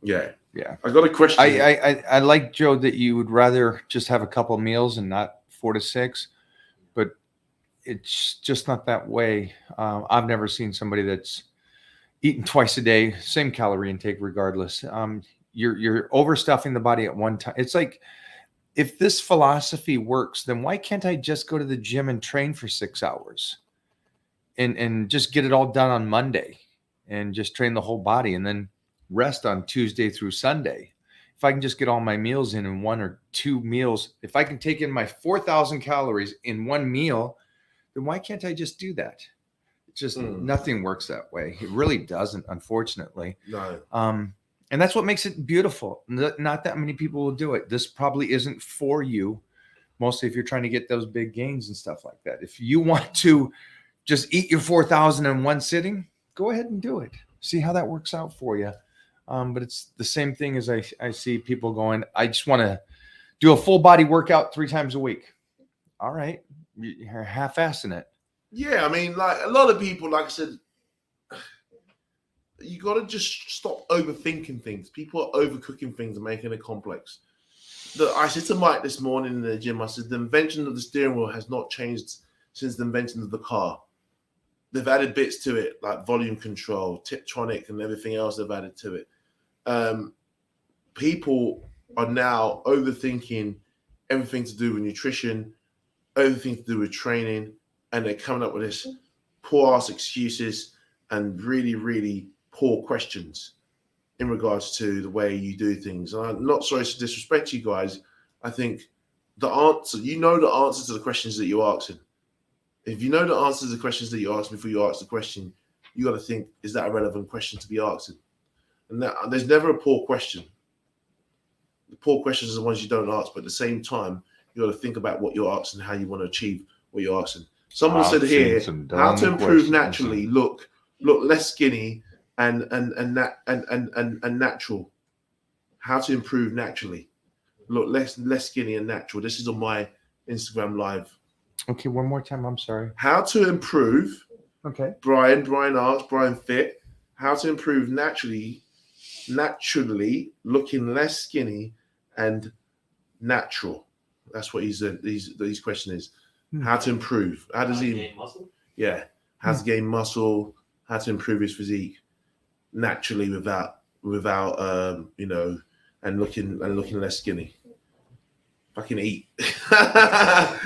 Yeah. Yeah. I got a question. I like, Joe, that you would rather just have a couple meals and not 4 to 6, but it's just not that way. I've never seen somebody that's eating twice a day, same calorie intake regardless. You're overstuffing the body at one time. It's like, if this philosophy works, then why can't I just go to the gym and train for 6 hours and just get it all done on Monday and just train the whole body and then rest on Tuesday through Sunday? If I can just get all my meals in 1 or 2 meals, if I can take in my 4,000 calories in one meal, then why can't I just do that? It's just nothing works that way. It really doesn't, unfortunately. No. And that's what makes it beautiful. Not that many people will do it. This probably isn't for you, mostly if you're trying to get those big gains and stuff like that. If you want to just eat your 4,000 in one sitting, go ahead and do it. See how that works out for you. But it's the same thing as I see people going, I just want to do a full body workout 3 times a week. All right. You're half-assing it. Yeah, I mean, like a lot of people, like I said, you got to just stop overthinking things. People are overcooking things and making it complex. I said to Mike this morning in the gym, I said, the invention of the steering wheel has not changed since the invention of the car. They've added bits to it, like volume control, Tiptronic, and everything else they've added to it. People are now overthinking everything to do with nutrition, everything to do with training, and they're coming up with this poor-ass excuses and really, really poor questions in regards to the way you do things. And I'm not sorry to disrespect you guys. I think the answer to the questions that you're asking. If you know the answer to the questions that you ask before you ask the question, you got to think, is that a relevant question to be asking? And there's never a poor question. The poor questions are the ones you don't ask, but at the same time, you got to think about what you're asking, how you want to achieve what you're asking. Someone said here, how to improve naturally, look less skinny and natural. How to improve naturally, look less skinny and natural. This is on my Instagram live. Okay, one more time. I'm sorry. How to improve. Okay. Brian asked, Brian Fit, how to improve naturally looking less skinny and natural. That's what his question is. How to improve. How does he gain muscle? Yeah. How to gain muscle, how to improve his physique naturally without and looking less skinny. Fucking eat. I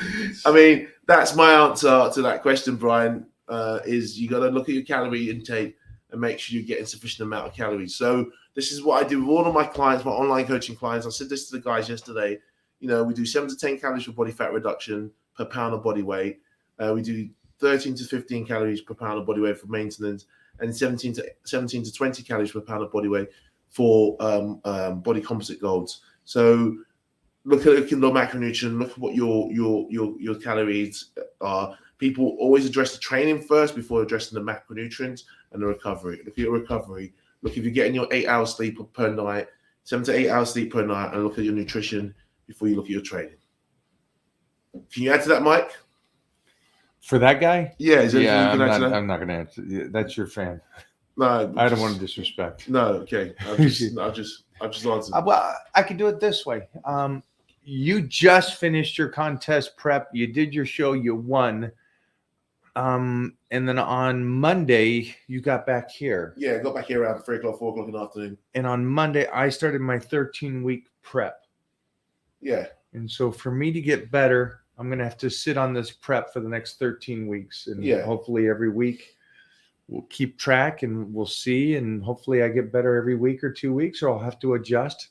mean, that's my answer to that question, Brian. Is you got to look at your calorie intake and make sure you're getting sufficient amount of calories. So this is what I do with all of my clients, my online coaching clients. I said this to the guys yesterday. We do 7 to 10 calories for body fat reduction per pound of body weight. We do 13 to 15 calories per pound of body weight for maintenance, and 17 to 20 calories per pound of body weight for body composite goals. So look at the macronutrient, look at what your calories are. People always address the training first before addressing the macronutrients and the recovery. Look at your recovery. Look if you're getting your 8 hours sleep per night, 7 to 8 hours sleep per night, and look at your nutrition before you look at your training. Can you add to that, Mike? For that guy? Yeah, is there anything you I'm can add to not, that? I'm not going to answer. That's your fan. No, I don't want to disrespect. No, okay. I've just answered. Well, I could do it this way. You just finished your contest prep. You did your show. You won. And then on Monday, you got back here. Yeah, I got back here around 3 o'clock, 4 o'clock in the afternoon. And on Monday, I started my 13-week prep. Yeah. And so for me to get better, I'm going to have to sit on this prep for the next 13 weeks. And Yeah. hopefully every week we'll keep track and we'll see. And hopefully I get better every week or 2 weeks, or I'll have to adjust.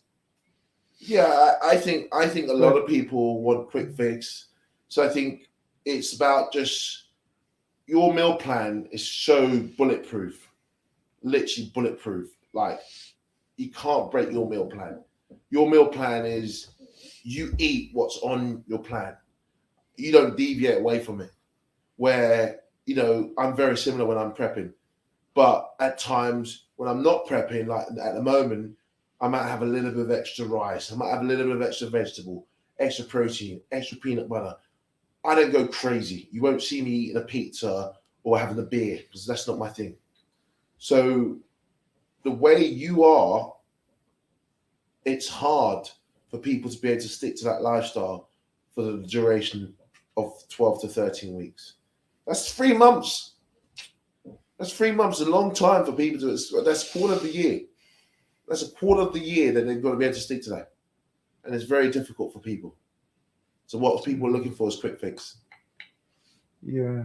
Yeah, I think a lot of people want quick fix. So I think it's about just your meal plan is so bulletproof, literally bulletproof. Like you can't break your meal plan. Your meal plan is you eat what's on your plan. You don't deviate away from it. Where, I'm very similar when I'm prepping. But at times when I'm not prepping, like at the moment, I might have a little bit of extra rice. I might have a little bit of extra vegetable, extra protein, extra peanut butter. I don't go crazy. You won't see me eating a pizza or having a beer because that's not my thing. So the way you are, it's hard for people to be able to stick to that lifestyle for the duration of 12 to 13 weeks. That's 3 months. That's 3 months, a long time for people to, that's a quarter of the year. That's a quarter of the year that they've got to be able to stick to that. And it's very difficult for people. So what people are looking for is quick fix. Yeah.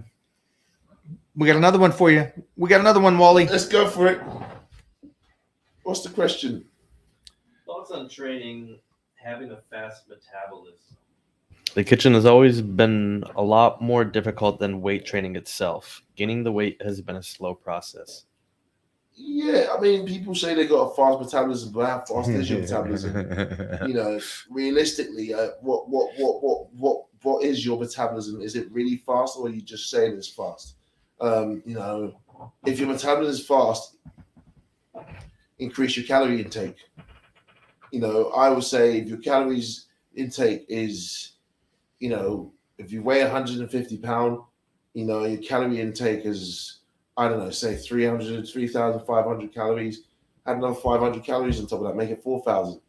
We got another one for you. We got another one, Wally. Let's go for it. What's the question? Thoughts on training, having a fast metabolism? The kitchen has always been a lot more difficult than weight training itself. Gaining the weight has been a slow process. Yeah, I mean, people say they got a fast metabolism, but how fast is your metabolism? Realistically, what is your metabolism? Is it really fast, or are you just saying it's fast? If your metabolism is fast, increase your calorie intake. I would say if your calories intake is, if you weigh 150 pounds, your calorie intake is, I don't know, say 3,500 calories. Add another 500 calories on top of that, make it 4,000.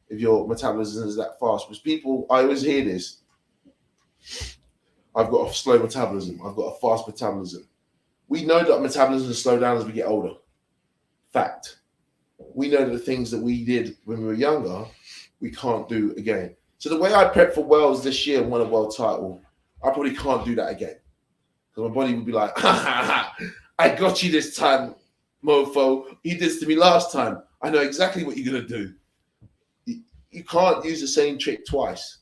If your metabolism is that fast, because people, I always hear this. I've got a slow metabolism. I've got a fast metabolism. We know that metabolism slows down as we get older. Fact. We know that the things that we did when we were younger, we can't do again. So the way I prepped for Worlds this year and won a world title, I probably can't do that again. Because my body would be like, I got you this time, mofo. You did this to me last time. I know exactly what you're going to do. You can't use the same trick twice.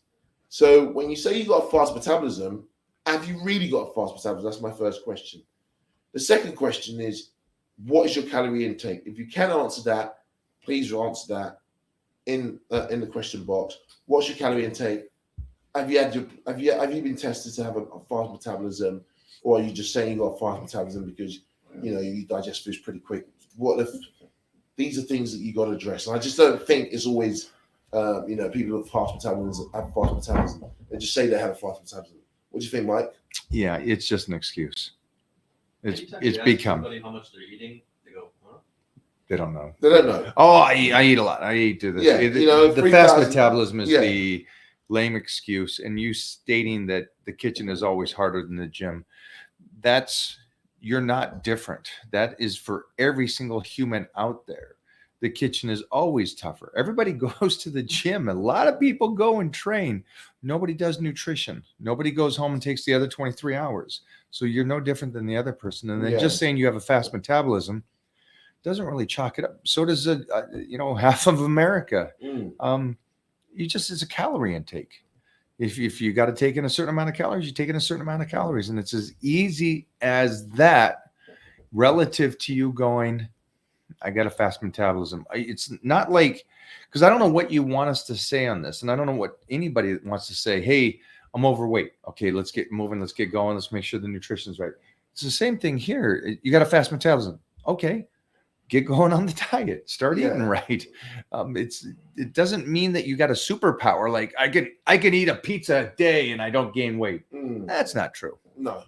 So when you say you got a fast metabolism, have you really got a fast metabolism? That's my first question. The second question is, what is your calorie intake? If you can answer that, please answer that in the question box. What's your calorie intake? Have you been tested to have a fast metabolism, or are you just saying you got a fast metabolism because you digest foods pretty quick? What if these are things that you got to address? And I just don't think it's always people with fast metabolism have fast metabolism. They just say they have a fast metabolism. What do you think, Mike? Yeah, it's just an excuse. It's Anytime you ask become. somebody how much they're eating, they go, huh? They don't know. They don't know. Oh, I eat a lot. I eat to this. Yeah, the fast 3,000 metabolism is yeah. the lame excuse, and you stating that the kitchen is always harder than the gym. You're not different. That is for every single human out there. The kitchen is always tougher. Everybody goes to the gym. A lot of people go and train. Nobody does nutrition. Nobody goes home and takes the other 23 hours. So you're no different than the other person. And then just saying you have a fast metabolism doesn't really chalk it up. So does half of America. It's a calorie intake. If you got to take in a certain amount of calories, you take in a certain amount of calories, and it's as easy as that. Relative to you going, I got a fast metabolism. It's not like, because I don't know what you want us to say on this, and I don't know what anybody wants to say. Hey, I'm overweight. Okay, let's get moving. Let's get going. Let's make sure the nutrition's right. It's the same thing here. You got a fast metabolism. Okay, get going on the diet. Start eating right. It doesn't mean that you got a superpower. Like I can eat a pizza a day and I don't gain weight. That's not true. No.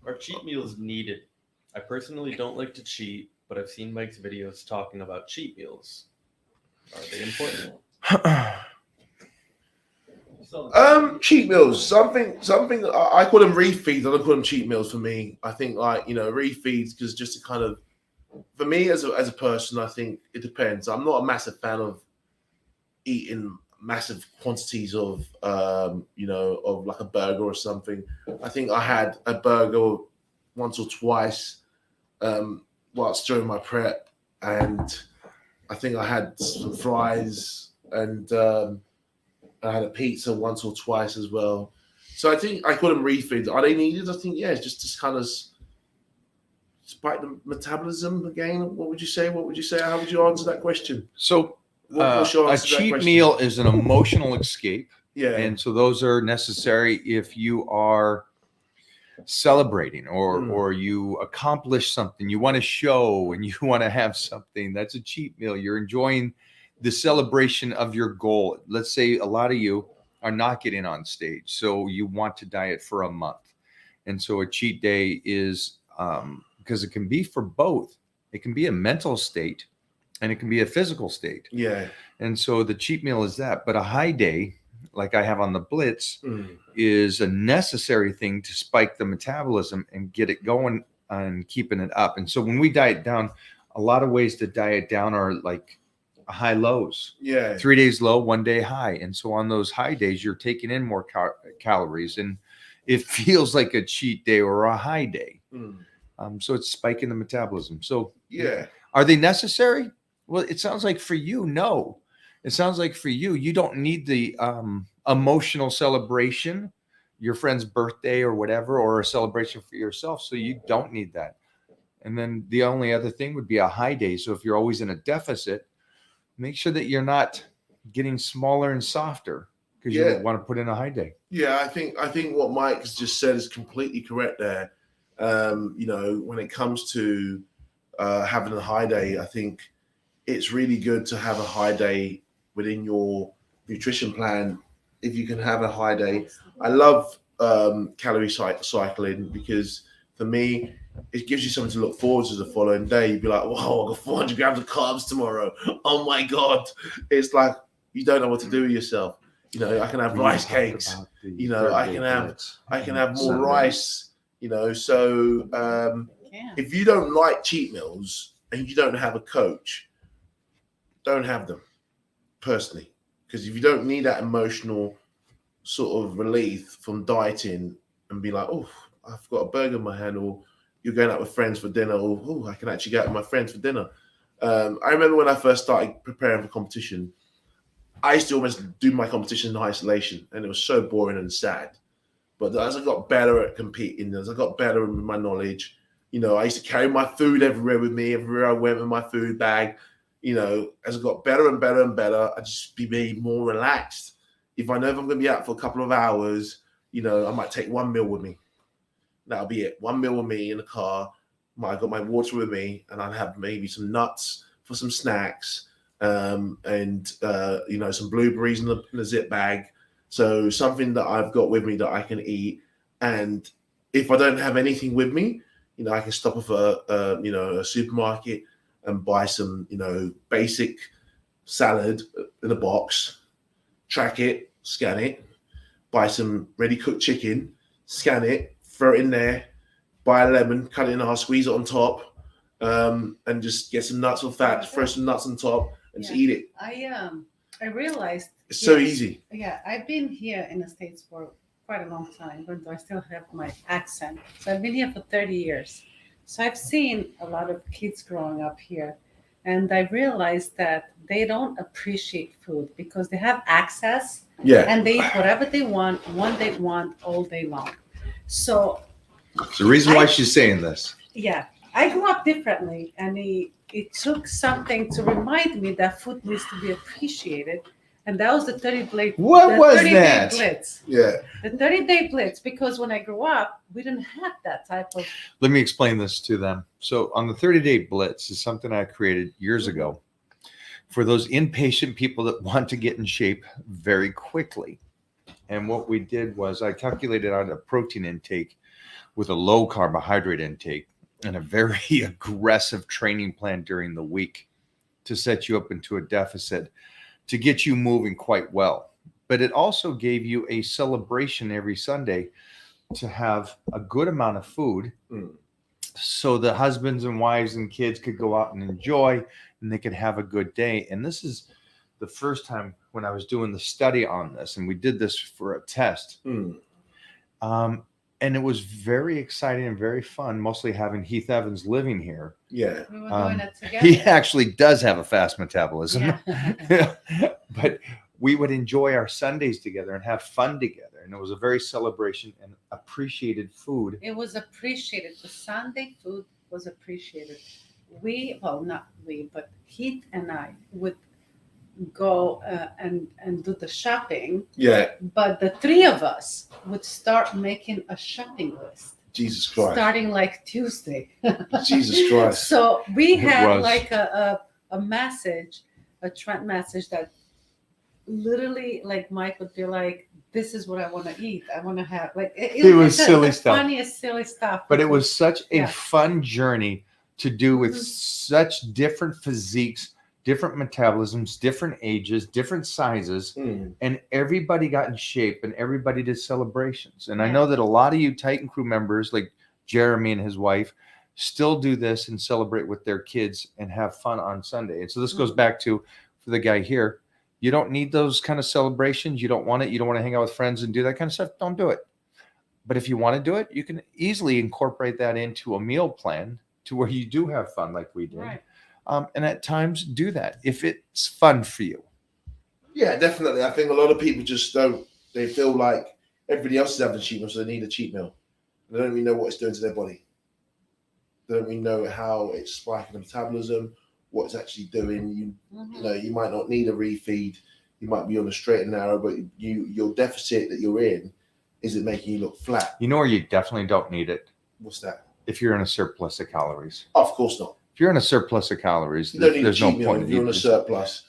Are cheat meals needed? I personally don't like to cheat, but I've seen Mike's videos talking about cheat meals. Are they important? Cheat meals, something I call them refeeds. I don't call them cheat meals for me. I think refeeds, because just to kind of, for me as a person, I think it depends. I'm not a massive fan of eating massive quantities of of like a burger or something. I think I had a burger once or twice whilst during my prep, and I think I had some fries, and I had a pizza once or twice as well. So I think I call them refeeds. Are they needed? I think yeah, just to kind of spike the metabolism again. What would you say? What would you say? How would you answer that question? So What's your a answer to that cheat question? meal is an emotional escape. Yeah, And so those are necessary if you are celebrating or you accomplish something, you want to show and you want to have something. That's a cheat meal. You're enjoying the celebration of your goal. Let's say a lot of you are not getting on stage, so you want to diet for a month. And so a cheat day is because it can be for both. It can be a mental state and it can be a physical state. yeah. And so the cheat meal is that. But a high day, like I have on the Blitz, is a necessary thing to spike the metabolism and get it going and keeping it up. And so when we diet down, a lot of ways to diet down are like high lows. Yeah. 3 days low, 1 day high. And so on those high days, you're taking in more calories, and it feels like a cheat day or a high day. So it's spiking the metabolism. So Yeah. are they necessary? Well, it sounds like for you, no. It sounds like for you, you don't need the emotional celebration, your friend's birthday or whatever, or a celebration for yourself. So you don't need that. And then the only other thing would be a high day. So if you're always in a deficit, make sure that you're not getting smaller and softer, because you want to put in a high day. Yeah, I think what Mike has just said is completely correct there. When it comes to having a high day, I think it's really good to have a high day within your nutrition plan. If you can have a high day, I love calorie cycling, because for me, it gives you something to look forward to the following day. You'd be like, "Wow, I got 400 grams of carbs tomorrow. Oh my god!" It's like you don't know what to do with yourself. I can have rice cakes. I can have more Sunday. rice. So if you don't like cheat meals and you don't have a coach, don't have them personally, because if you don't need that emotional sort of relief from dieting and be like, "Oh, I've got a burger in my hand," or you're going out with friends for dinner, or "Oh, I can actually go out with my friends for dinner." I remember when I first started preparing for competition, I used to almost do my competition in isolation, and it was so boring and sad. But as I got better at competing, as I got better with my knowledge, I used to carry my food everywhere with me, everywhere I went with my food bag. As I got better and better and better, I just be more relaxed. If I know if I'm going to be out for a couple of hours, I might take one meal with me. That'll be it. One meal with me in the car. I got my water with me, and I'd have maybe some nuts for some snacks, and some blueberries in the zip bag. So something that I've got with me that I can eat. And if I don't have anything with me, I can stop off a supermarket and buy some, basic salad in a box, track it, scan it, buy some ready cooked chicken, scan it, throw it in there, buy a lemon, cut it in half, squeeze it on top, and just get some nuts or fat, throw some nuts on top, and just eat it. I realized It's so easy. Yeah, I've been here in the States for quite a long time, even though I still have my accent. So I've been here for 30 years. So I've seen a lot of kids growing up here, and I realized that they don't appreciate food because they have access, and they eat whatever they want, when they want, all day long. So It's the reason why she's saying this. yeah, I grew up differently, and it took something to remind me that food needs to be appreciated. And that was the 30-day What was that? blitz. Yeah. The 30-day blitz, because when I grew up, we didn't have that type of. Let me explain this to them. So on the 30-day blitz is something I created years ago for those impatient people that want to get in shape very quickly. And what we did was I calculated out a protein intake with a low carbohydrate intake and a very aggressive training plan during the week to set you up into a deficit to get you moving quite well. But it also gave you a celebration every Sunday to have a good amount of food so the husbands and wives and kids could go out and enjoy, and they could have a good day. And this is the first time when I was doing the study on this, and we did this for a test. Mm. And it was very exciting and very fun, mostly having Heath Evans living here. Yeah. We were doing it together. He actually does have a fast metabolism. Yeah. But we would enjoy our Sundays together and have fun together. And it was a very celebration and appreciated food. It was appreciated. The Sunday food was appreciated. Well, not we, but Heath and I would go and do the shopping. Yeah. But the three of us would start making a shopping list, Jesus Christ. starting like Tuesday. Jesus Christ. So we It had was. like a message, a Trent message that literally, like, Mike would be like, "This is what I want to eat. I want to have." Like It was silly stuff. Funniest silly stuff. But it was such a Yeah. fun journey to do with Mhm. such different physiques, different metabolisms, different ages, different sizes. Mm. And everybody got in shape and everybody did celebrations. And I Yeah. know that a lot of you Titan Crew members, like Jeremy and his wife, still do this and celebrate with their kids and have fun on Sunday. And so this goes Mhm. back to, for the guy here, you don't need those kind of celebrations. You don't want it. You don't want to hang out with friends and do that kind of stuff. Don't do it. But if you want to do it, you can easily incorporate that into a meal plan to where you do have fun like we did. Right. And at times do that if it's fun for you. Yeah, definitely. I think a lot of people just don't. They feel like everybody else is having a cheat meal, so they need a cheat meal. They don't really know what it's doing to their body. They don't really know how it's spiking the metabolism, what it's actually doing. You Mhm. know, you might not need a refeed. You might be on a straight and narrow, but your deficit that you're in isn't making you look flat. You know where you definitely don't need it? What's that? If you're in a surplus of calories. Oh, of course not. If you're in a surplus of calories, You don't need a there's no cheat meal point if in you're in a eating. surplus.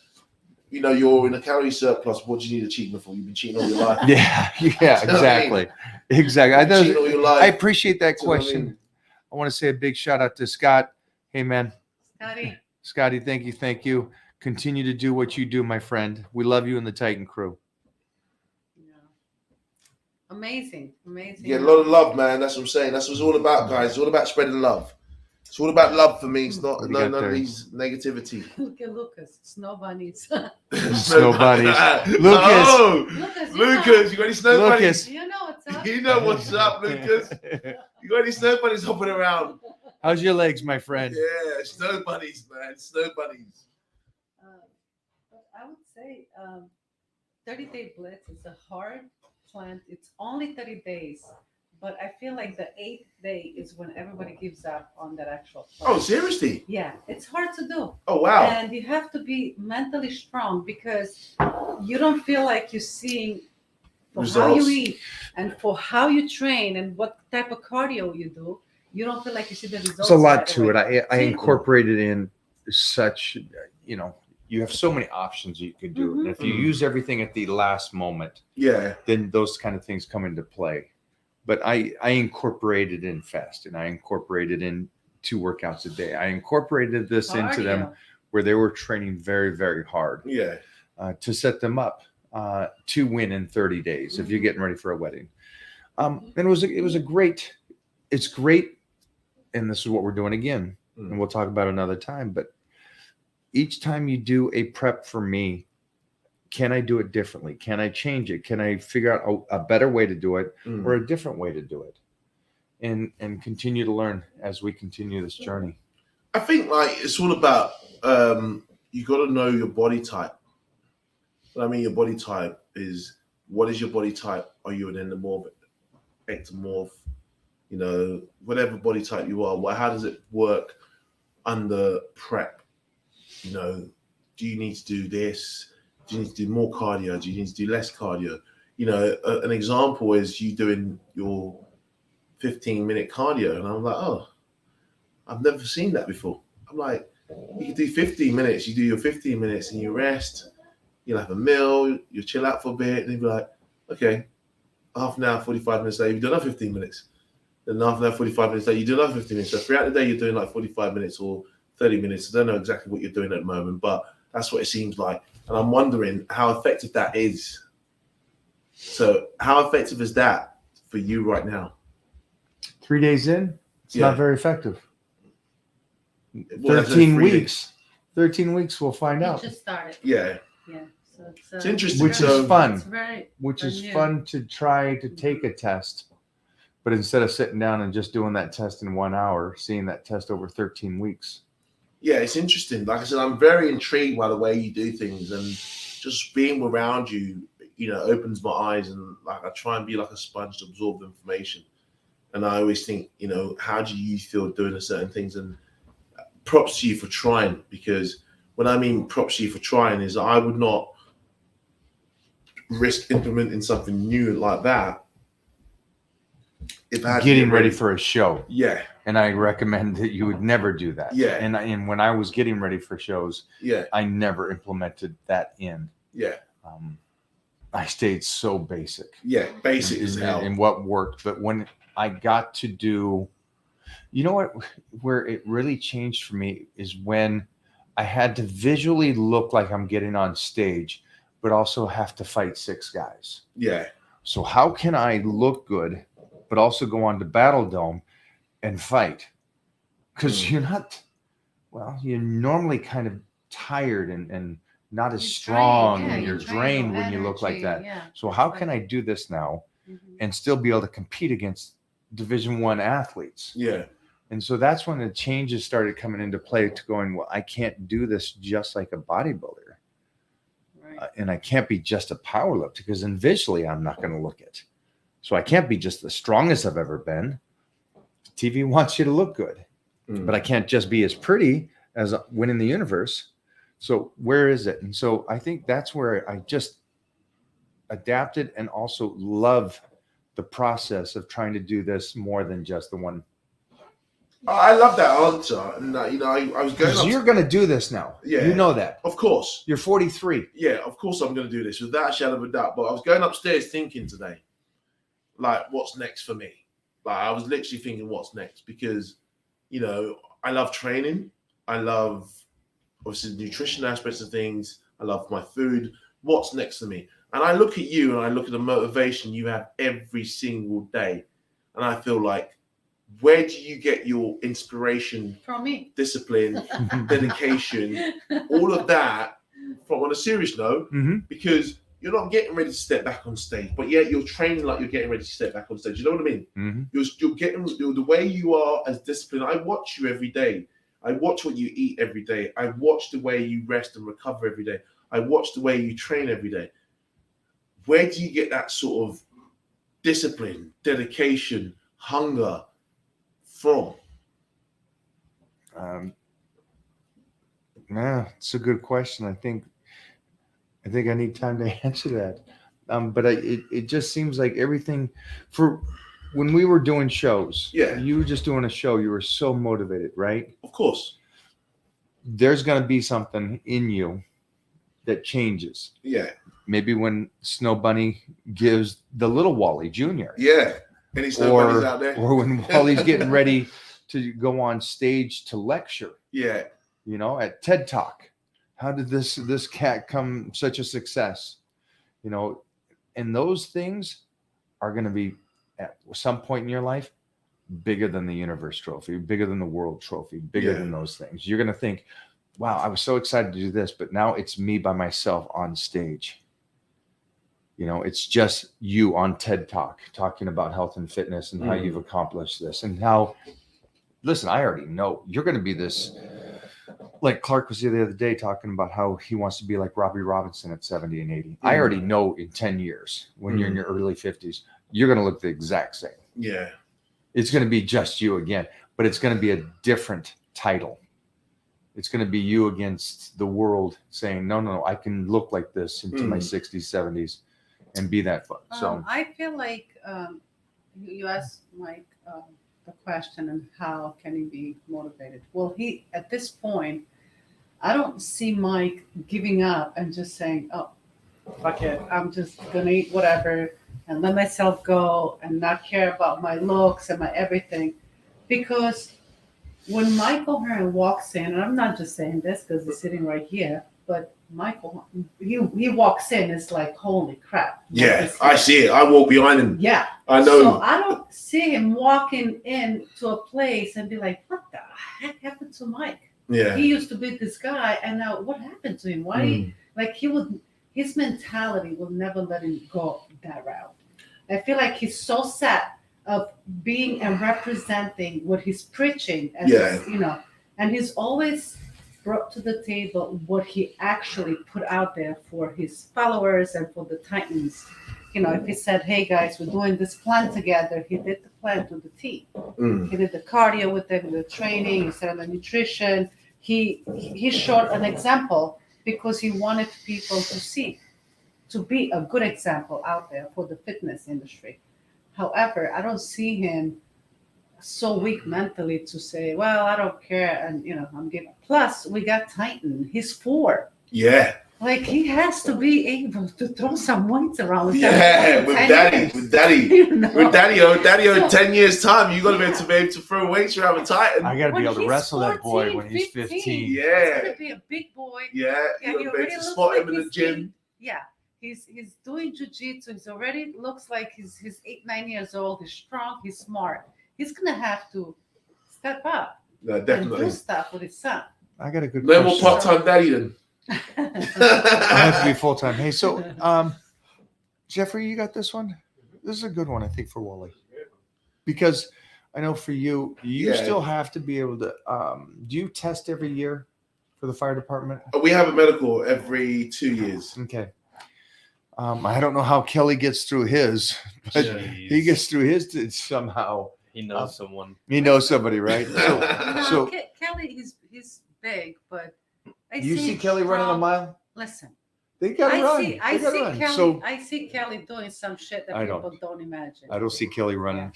You know, you're in a calorie surplus. What do you need a cheat meal for? You've been cheating all your life. Yeah, yeah, You know what I exactly. Exactly. You've been cheating all your life. I appreciate that Do you know what I question. mean? I want to say a big shout out to Scott. Hey, man. Scotty, Scotty, thank you. Thank you. Continue to do what you do, my friend. We love you in the Titan Crew. yeah. Amazing. Yeah, a lot of love, man. That's what I'm saying. That's what it's all about, guys. It's all about spreading love. It's all about love for me. It's not What do you got none there? of these negativity. Look at Lucas, snow bunnies. Snow bunnies. Oh, Lucas, Lucas, you got any snow Lucas. bunnies? You know what's up. You know what's up, Lucas. You got any snow bunnies hopping around? How's your legs, my friend? Yeah, snow bunnies, man. Snow bunnies. But I would say 30-day blitz is a hard plan. It's only 30 days, but I feel like the 8th day is when everybody gives up on that actual plan. Oh, seriously? Yeah, it's hard to do. Oh, wow. And you have to be mentally strong because you don't feel like you're seeing for how Results. you eat and for how you train and what type of cardio you do. You don't feel like you see the results. There's a lot right to it. away. I See? incorporated in such, you have so many options you can do. And if you Mhm. use everything at the last moment, Yeah. then those kind of things come into play. But I incorporated in fasting. I incorporated in 2 workouts a day. I incorporated this into them Cardio. where they were training very, very hard Yeah. to set them up to win in 30 days if you're Mhm. getting ready for a wedding. And it was a great. It's great, and this is what we're doing again, Mm. and we'll talk about it another time. But each time you do a prep for me, can I do it differently? Can I change it? Can I figure out a better way to do it Mm. or a different way to do it? And continue to learn as we continue this journey. I think like it's all about you got to know your body type. What I mean, your body type is what is your body type? Are you an endomorph, ectomorph? You know, whatever body type you are. How does it work under prep? You know, do you need to do this? Do you need to do more cardio? Do you need to do less cardio? You know, an example is you doing your 15-minute cardio, and I'm like, oh, I've never seen that before. I'm like, you can do 15 minutes. You do your 15 minutes and you rest. You'll have a meal. You chill out for a bit, and you'll be like, okay, half an hour, 45 minutes later, you've done another 15 minutes. Then half an hour, 45 minutes later, you do another 15 minutes. So throughout the day, you're doing like 45 minutes or 30 minutes. I don't know exactly what you're doing at the moment, but that's what it seems like. And I'm wondering how effective that is. So how effective is that for you right now? 3 days in, it's Yeah. not very effective. Well, that's 13 only 3 weeks. 13 weeks, we'll find You out. just started. Yeah. Yeah. So It's interesting. Which So- is fun. It's very Which is Yeah. fun to try to take a test. But instead of sitting down and just doing that test in 1 hour, seeing that test over 13 weeks. Yeah, it's interesting. Like I said, I'm very intrigued by the way you do things, and just being around you, opens my eyes, and like I try and be like a sponge to absorb information. And I always think, how do you feel doing a certain things? And props to you for trying, because when I mean props to you for trying is I would not risk implementing something new like that if I had to Getting get ready for a show. Yeah, And I recommend that you would never do that. Yeah. And when I was getting ready for shows, yeah, I never implemented that in. yeah, I stayed so basic. yeah. Basic as hell. And what worked. But when I got to do, where it really changed for me is when I had to visually look like I'm getting on stage, but also have to fight 6 guys. Yeah, So how can I look good, but also go on to Battle Dome and fight? Because you're normally kind of tired and not as You're strong, drained, and yeah, you're you're drained drained of when you look like energy, that. yeah. So how It's can like- I do this now Mhm. and still be able to compete against Division I athletes? yeah, And so that's when the changes started coming into play to going, well, I can't do this just like a bodybuilder. Right. And I can't be just a power lifter, because then visually I'm not going to look it. So I can't be just the strongest I've ever been. TV wants you to look good, but I can't just be as pretty as winning the universe. So where is it? And so I think that's where I just adapted and also love the process of trying to do this more than just the one. I love that answer. And I was going Because up. you're going to do this now. Yeah. You know that. Of course, You're 43. yeah, of course I'm going to do this without a shadow of a doubt. But I was going upstairs thinking today, like, what's next for me? Like, I was literally thinking, what's next? Because, I love training. I love, obviously, the nutrition aspects of things. I love my food. What's next for me? And I look at you and I look at the motivation you have every single day. And I feel like, where do you get your inspiration, From me. discipline, dedication, all of that from, on a serious note? Mhm. Because you're not getting ready to step back on stage, but yet you're training like you're getting ready to step back on stage. You know what I mean? Mhm. You're getting the way you are as disciplined. I watch you every day. I watch what you eat every day. I watch the way you rest and recover every day. I watch the way you train every day. Where do you get that sort of discipline, dedication, hunger from? Yeah, it's a good question. I think I need time to answer that. But it just seems like everything for when we were doing shows. Yeah. You were just doing a show. You were so motivated, right? Of course. There's going to be something in you that changes. Yeah. Maybe when Snow Bunny gives the little Wally Jr. Yeah. Any snow bunnies out there? or when Wally's getting ready to go on stage to lecture, Yeah. at TED Talk. How did this cat come such a success? And those things are going to be at some point in your life bigger than the universe trophy, bigger than the world trophy, bigger Yeah. than those things. You're going to think, wow, I was so excited to do this, but now it's me by myself on stage. It's just you on TED Talk talking about health and fitness and how Mhm. you've accomplished this and how, listen, I already know you're going to be this. Like Clark was here the other day talking about how he wants to be like Robbie Robinson at 70 and 80. I already know in 10 years, when you're in your early 50s, you're going to look the exact same. Yeah. It's going to be just you again, but it's going to be a different title. It's going to be you against the world saying, no, I can look like this into my 60s, 70s and be that fun. So I feel like you asked Mike the question and how can he be motivated. Well, he at this point, I don't see Mike giving up and just saying, "Oh, fuck it, I'm just gonna eat whatever and let myself go and not care about my looks and my everything," because when Michael Hearn walks in, and I'm not just saying this because he's sitting right here, but Michael, he walks in, it's like, holy crap. Yeah. I see it. I walk behind him. Yeah. I know. So I don't see him walking in to a place and be like, what the heck happened to Mike? Yeah. He used to be this guy, and now what happened to him? Why? like his mentality will never let him go that route. I feel like he's so set of being and representing what he's preaching, and Yeah. and he's always brought to the table what he actually put out there for his followers and for the Titans. If he said, "Hey guys, we're doing this plan together," he did the plan to the T. Mm. He did the cardio with them, the training, he said on the nutrition. He showed an example because he wanted people to be a good example out there for the fitness industry. However, I don't see him so weak mentally to say, "Well, I don't care," and I'm giving. Plus, we got Titan. He's 4. Yeah. Like he has to be able to throw some weights around. Yeah, with daddy. With daddy, 10 years time, you got to be able to throw weights around with Titan. I got to be When able to he's wrestle that boy 14, when he's 15. 15. Yeah. He's gonna be a big boy. Yeah, Yeah, you he got to be already able to looks spot like him in the he's gym. he's doing jujitsu. He's already looks like he's 8-9 years old. He's strong. He's smart. He's gonna have to step up No, and definitely. do stuff with his son. I got a good No more question. part-time daddy then. I have to be full time. Hey, so Jeffrey, you got this one? This is a good one, I think, for Wally. Because I know for you, you Yeah. still have to be able to do you test every year for the fire department? We have a medical every 2 years. Okay. I don't know how Kelly gets through his, but Jeez. he gets through his somehow. He knows someone. He knows somebody, right? So So- Kelly, he's big, but you see Kelly running a mile? Listen, They got to I run. see, I They gotta see run. Kelly. So I see Kelly doing some shit that I people don't imagine. I don't see Kelly running.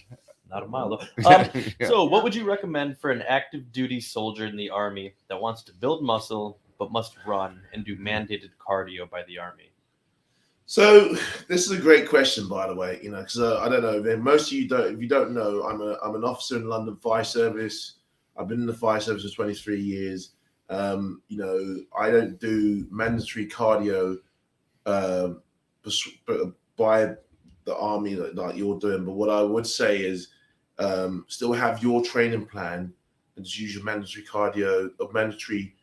Not a mile though. Yeah. So, what would you recommend for an active duty soldier in the Army that wants to build muscle but must run and do mandated cardio by the Army? So this is a great question, by the way. Because I don't know. Then most of you don't. If you don't know, I'm an officer in London Fire Service. I've been in the fire service for 23 years. I don't do mandatory cardio, by the Army like you're doing. But what I would say is, still have your training plan and just use your mandatory cardio or mandatory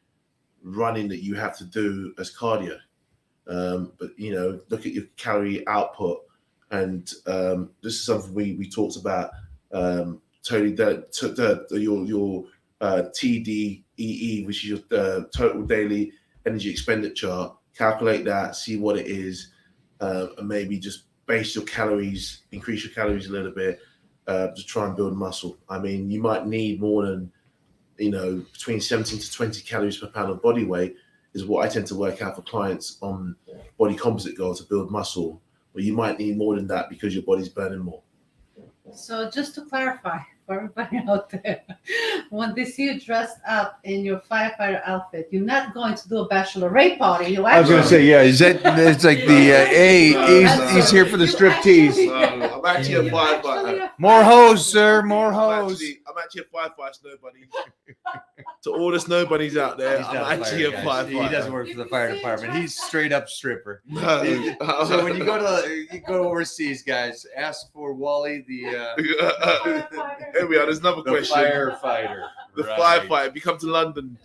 running that you have to do as cardio. But look at your calorie output, and this is something we talked about. Totally, your TDEE, which is your total daily energy expenditure. Calculate that, see what it is, and maybe just base your calories, increase your calories a little bit, to try and build muscle. I mean, you might need more than between 17 to 20 calories per pound of body weight. Is what I tend to work out for clients on body composite goals to build muscle. But you might need more than that because your body's burning more. So just to clarify for everybody out there, when they see you dressed up in your firefighter outfit, you're not going to do a bachelorette party. You I was going to say, yeah, is that it's like the he's here for the striptease. I'm actually a firefighter. More hose, sir, more hose. I'm actually a firefighter, nobody. To all the nobodies out there, He's I'm not actually a fire guy. He doesn't firefighter. work for the fire department. He's straight up stripper. No. So when you go overseas, guys, ask for Wally the Here we are. There's another question. firefighter. The Right. firefighter. If you come to London,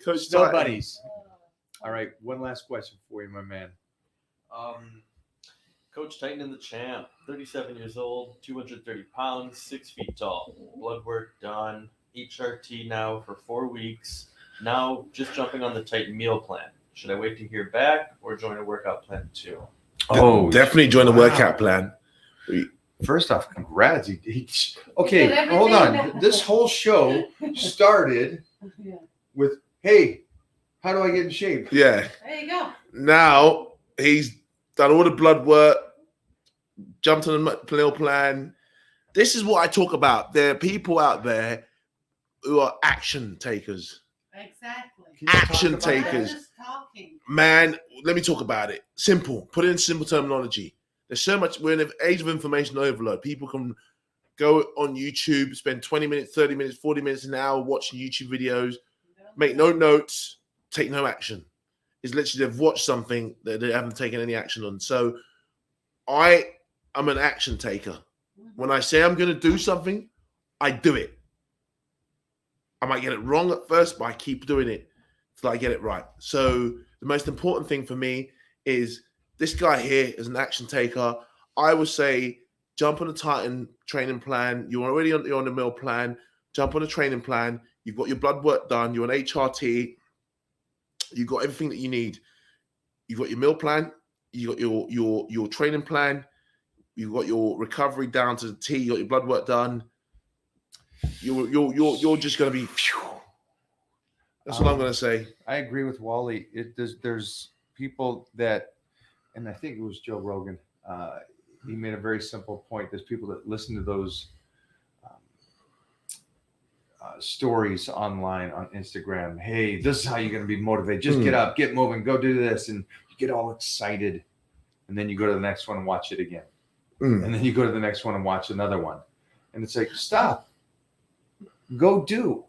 Coach Still Titan. buddies. All right, one last question for you, my man. Coach Titan and the champ, 37 years old, 230 pounds, 6 feet tall. Blood work done. HRT now for 4 weeks. Now just jumping on the Titan meal plan. Should I wait to hear back or join a workout plan too? Oh, Definitely join the wow. workout plan. First off, congrats. He Okay, did hold everything on. that- This whole show started Yeah. with, hey, how do I get in shape? Yeah. There you go. Now he's done all the blood work, jumped on the meal plan. This is what I talk about. There are people out there who are action takers. Exactly. Can you talk Action about that? takers. They're just talking. Man, let me talk about it. Simple. Put it in simple terminology. There's so much. We're in an age of information overload. People can go on YouTube, spend 20 minutes, 30 minutes, 40 minutes, an hour watching YouTube videos, make no notes, take no action. It's literally they've watched something that they haven't taken any action on. So I am an action taker. When I say I'm going to do something, I do it. I might get it wrong at first, but I keep doing it. so I get it right. So the most important thing for me is this guy here is an action taker. I would say jump on a Titan training plan. You're already on the meal plan. Jump on a training plan. You've got your blood work done. You're on HRT. You've got everything that you need. You've got your meal plan. You got your training plan. You've got your recovery down to the T. You got your blood work done. You're just gonna be. Phew. That's what I'm gonna say. I agree with Wally. There's people that, and I think it was Joe Rogan. He made a very simple point. There's people that listen to those stories online on Instagram. Hey, this is how you're going to be motivated. Just get up, get moving, go do this. And you get all excited. And then you go to the next one and watch it again. And then you go to the next one and watch another one. And it's like, stop. Go do.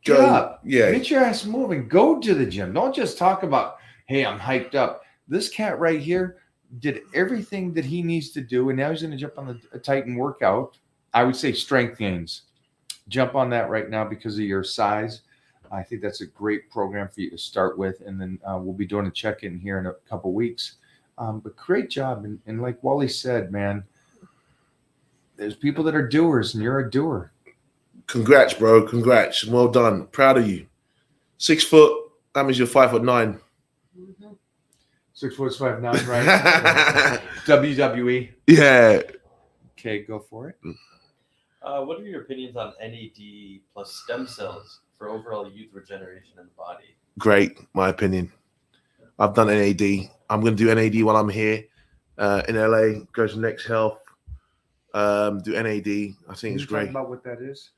Get up. Yeah. Get your ass moving. Go to the gym. Don't just talk about, hey, I'm hyped up. This cat right here did everything that he needs to do. And now he's going to jump on a Titan workout. I would say strength gains. Jump on that right now because of your size. I think that's a great program for you to start with. And then we'll be doing a check-in here in a couple weeks. But great job. And like Wally said, man, there's people that are doers and you're a doer. Congrats, bro. Congrats. Well done. Proud of you. 6 foot. That means you're 5'9". Mm-hmm. 6'5'9", right? WWE. Yeah. Okay, go for it. What are your opinions on NAD plus stem cells for overall youth regeneration in the body? Great, my opinion. I've done NAD. I'm going to do NAD while I'm here in LA. Go to Next Health. Do NAD. I think Can it's you talk great. about what that is?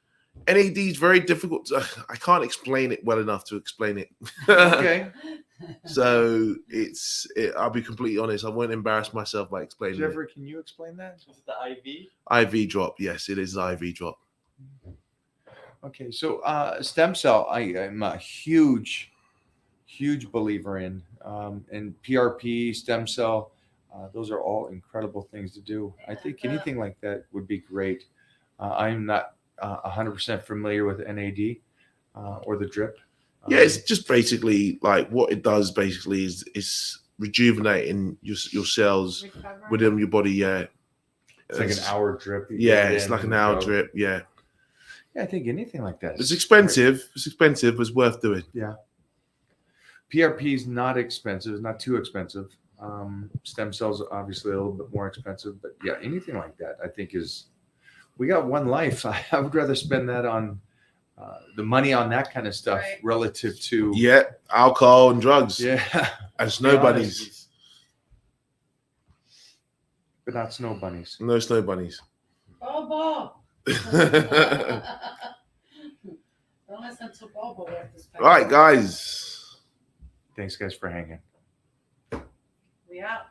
NAD is very difficult. I can't explain it well enough to explain it. Okay. So I'll be completely honest. I won't embarrass myself by explaining Jeffrey, can you explain that? Is it the IV? it. IV drop. Yes, it is an IV drop. Okay, so stem cell, I am a huge believer in. And PRP, stem cell, those are all incredible things to do. I think anything like that would be great. I'm not 100% familiar with NAD or the drip. Yeah, it's just basically like what it does. Basically, is rejuvenating your cells within your body. Yeah, It's like an hour drip. You Yeah, get it it's in like an and hour go. drip. Yeah, Yeah, I think anything like that. it's expensive. It's expensive, but it's worth doing. Yeah. PRP is not expensive. It's not too expensive. Stem cells are obviously a little bit more expensive, but yeah, anything like that I think is. We got one life. I would rather spend that on the money on that kind of stuff Right. relative to Yeah, alcohol and drugs. yeah, and snow bunnies. but not snow bunnies. No snow bunnies. Bobo. All Don't listen to Bobo with this. right, guys. Thanks, guys, for hanging. We out.